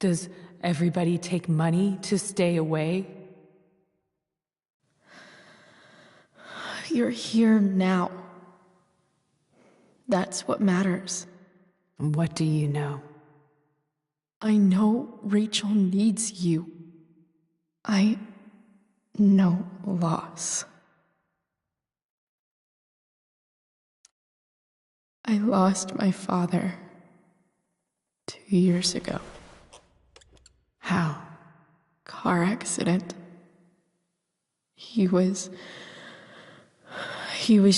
Does everybody take money to stay away? You're here now. That's what matters. What do you know? I know Rachel needs you. I know loss. I lost my father 2 years ago. How? Car accident. He was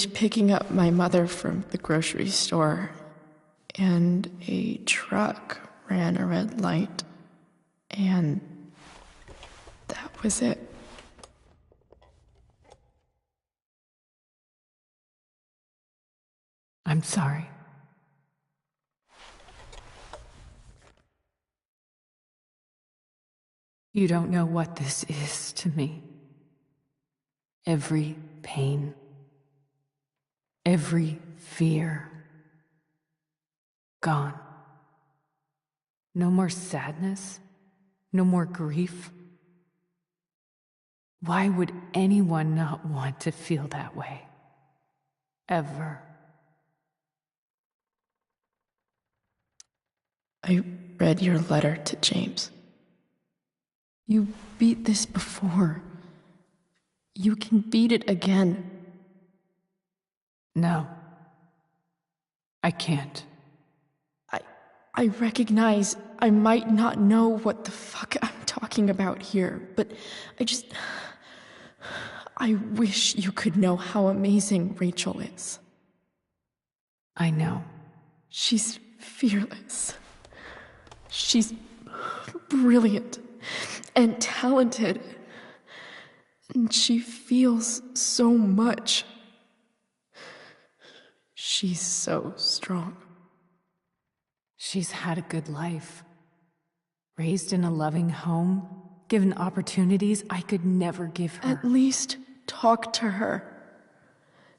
picking up my mother from the grocery store, and a truck ran a red light, and that was it. I'm sorry. You don't know what this is to me. Every pain, every fear, gone. No more sadness, no more grief. Why would anyone not want to feel that way? Ever? I read your letter to James. You beat this before. You can beat it again. No. I can't. I recognize I might not know what the fuck I'm talking about here, but I wish you could know how amazing Rachel is. I know. She's fearless. She's brilliant and talented. And she feels so much. She's so strong. She's had a good life. Raised in a loving home, given opportunities I could never give her. At least talk to her.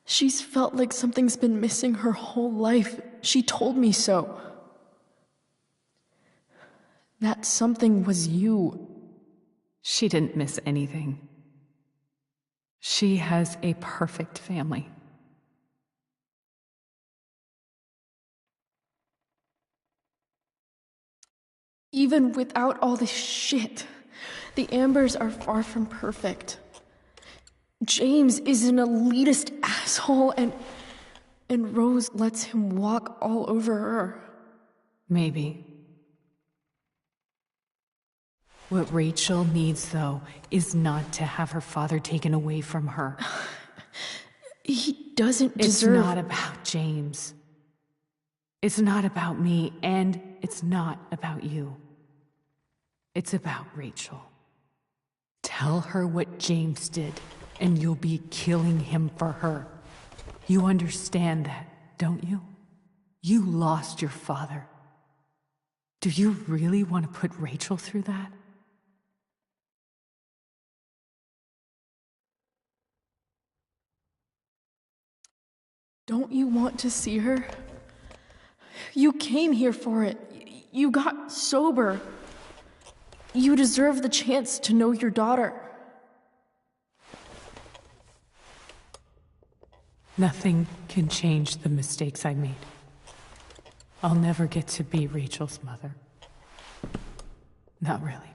She's felt like something's been missing her whole life. She told me so. That something was you. She didn't miss anything. She has a perfect family. Even without all this shit, the Ambers are far from perfect. James is an elitist asshole, and Rose lets him walk all over her. Maybe. What Rachel needs, though, is not to have her father taken away from her. He doesn't deserve... It's not about James. It's not about me, and it's not about you. It's about Rachel. Tell her what James did, and you'll be killing him for her. You understand that, don't you? You lost your father. Do you really want to put Rachel through that? Don't you want to see her? You came here for it. You got sober. You deserve the chance to know your daughter. Nothing can change the mistakes I made. I'll never get to be Rachel's mother. Not really.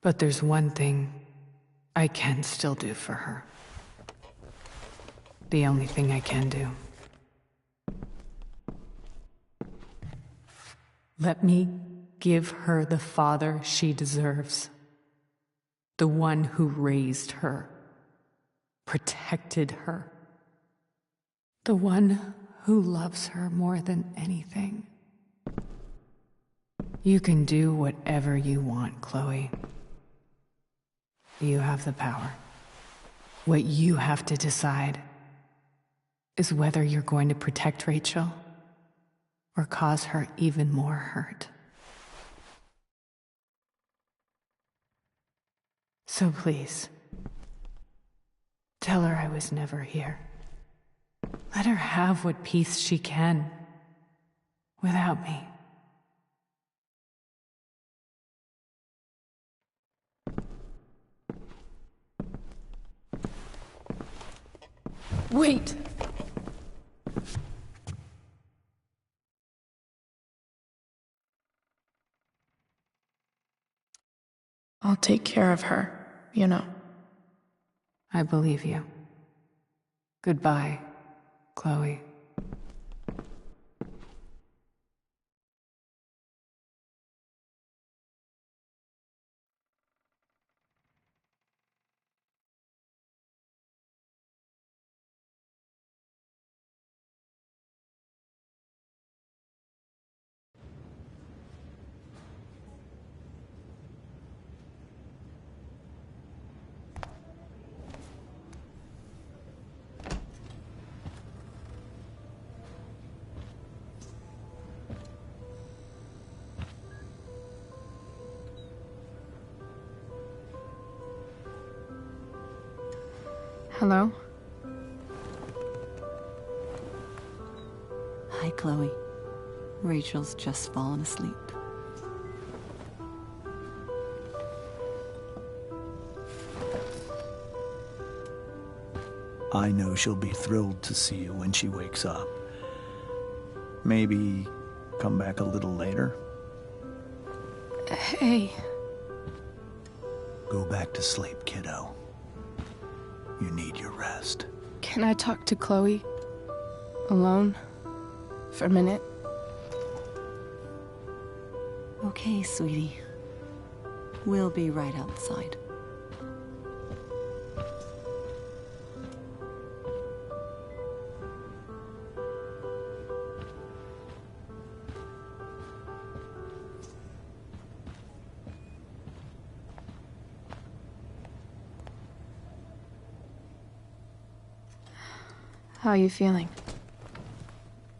But there's one thing I can still do for her. The only thing I can do. Let me give her the father she deserves. The one who raised her, protected her. The one who loves her more than anything. You can do whatever you want, Chloe. You have the power. What you have to decide is whether you're going to protect Rachel or cause her even more hurt. So please, tell her I was never here. Let her have what peace she can without me. Wait! I'll take care of her, you know. I believe you. Goodbye, Chloe. Hello? Hi, Chloe. Rachel's just fallen asleep. I know she'll be thrilled to see you when she wakes up. Maybe Come back a little later? Hey. Go back to sleep, kiddo. You need your rest. Can I talk to Chloe? Alone? For a minute? Okay, sweetie. We'll be right outside. How are you feeling?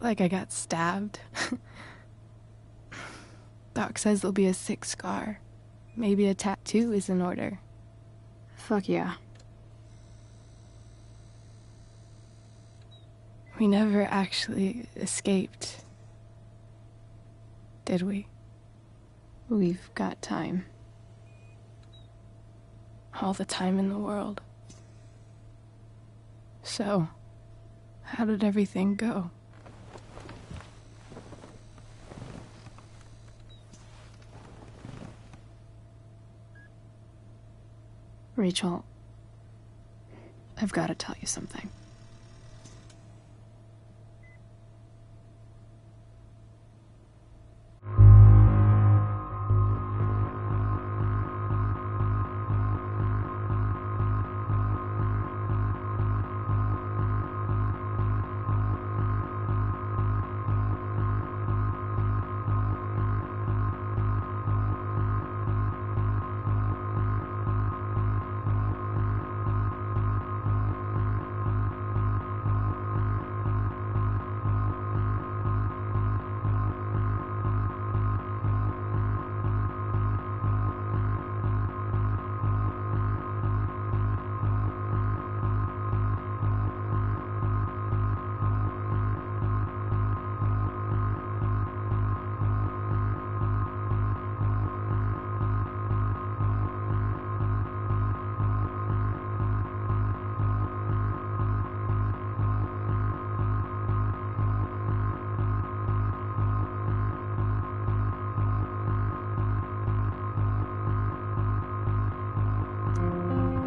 Like I got stabbed. Doc says there'll be a sick scar. Maybe a tattoo is in order. Fuck yeah. We never actually escaped, did we? We've got time. All the time in the world. So, how did everything go? Rachel, I've got to tell you something.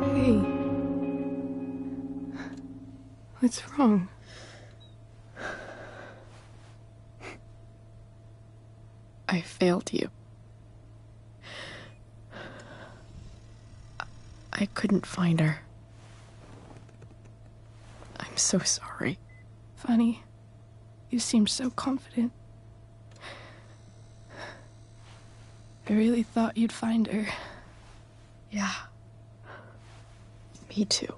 Hey. What's wrong? I failed you. I couldn't find her. I'm so sorry. Funny. You seem so confident. I really thought you'd find her. Yeah. Me too.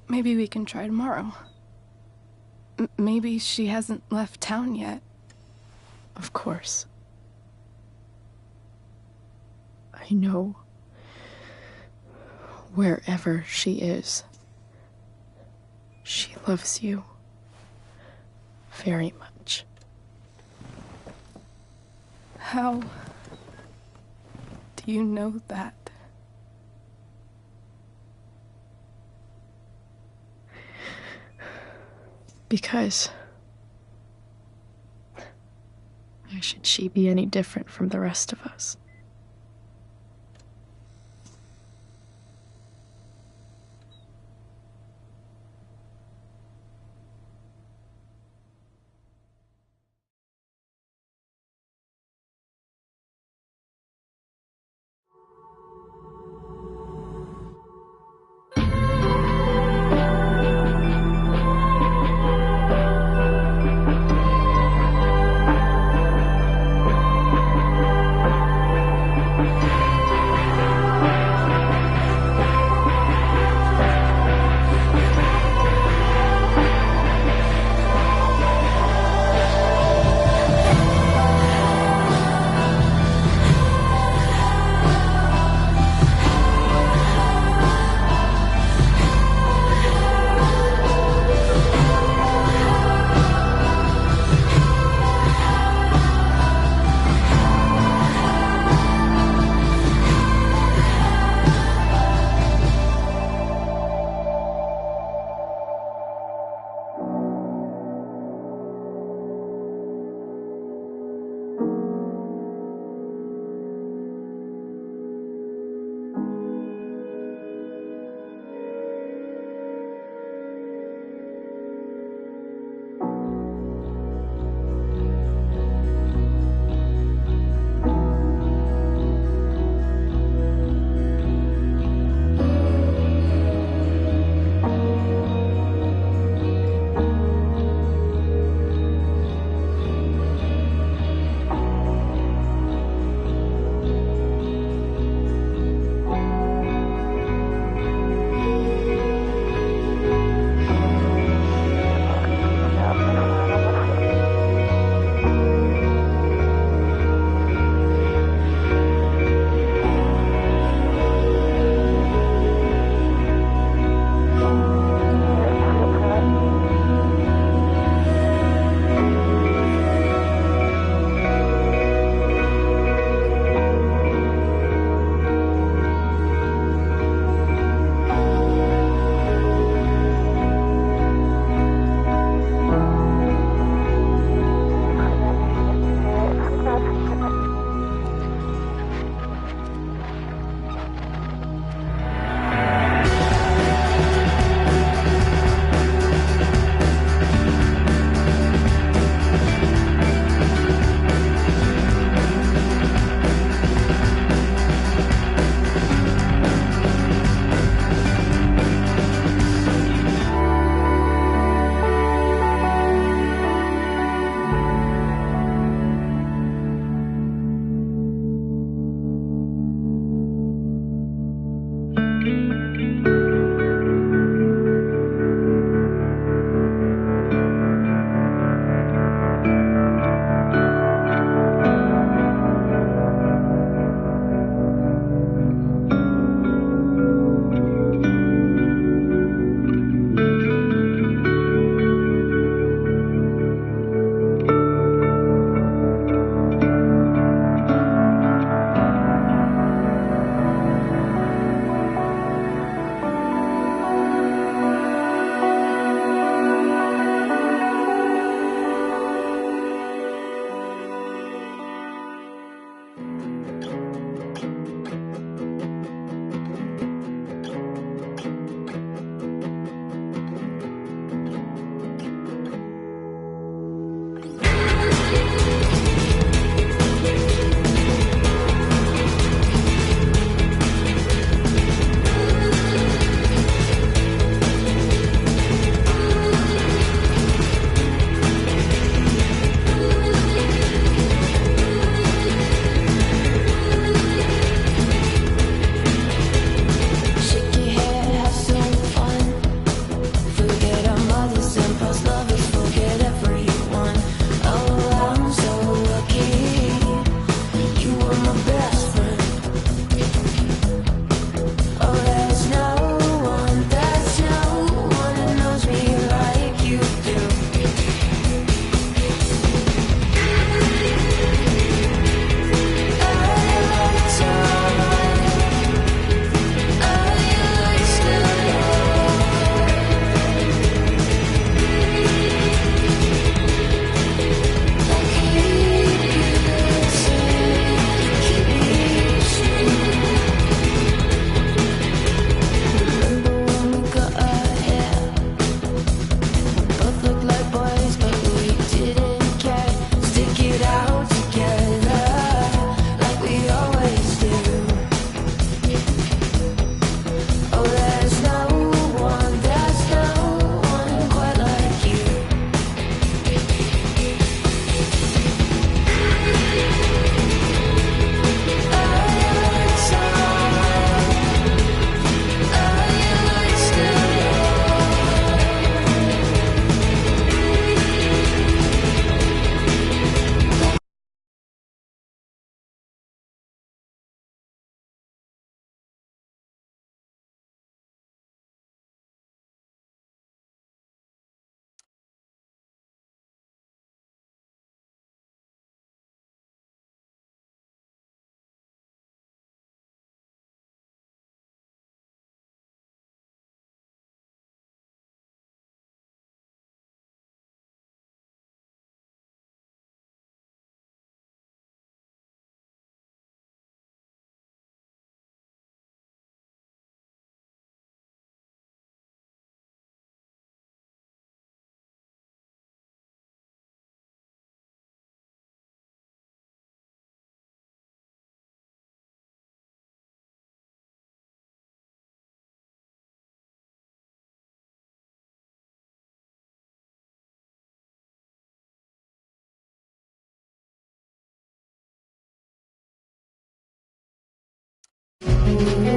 Maybe we can try tomorrow. Maybe she hasn't left town yet. Of course. I know wherever she is, she loves you very much. How do you know that? Because why should she be any different from the rest of us? Bye.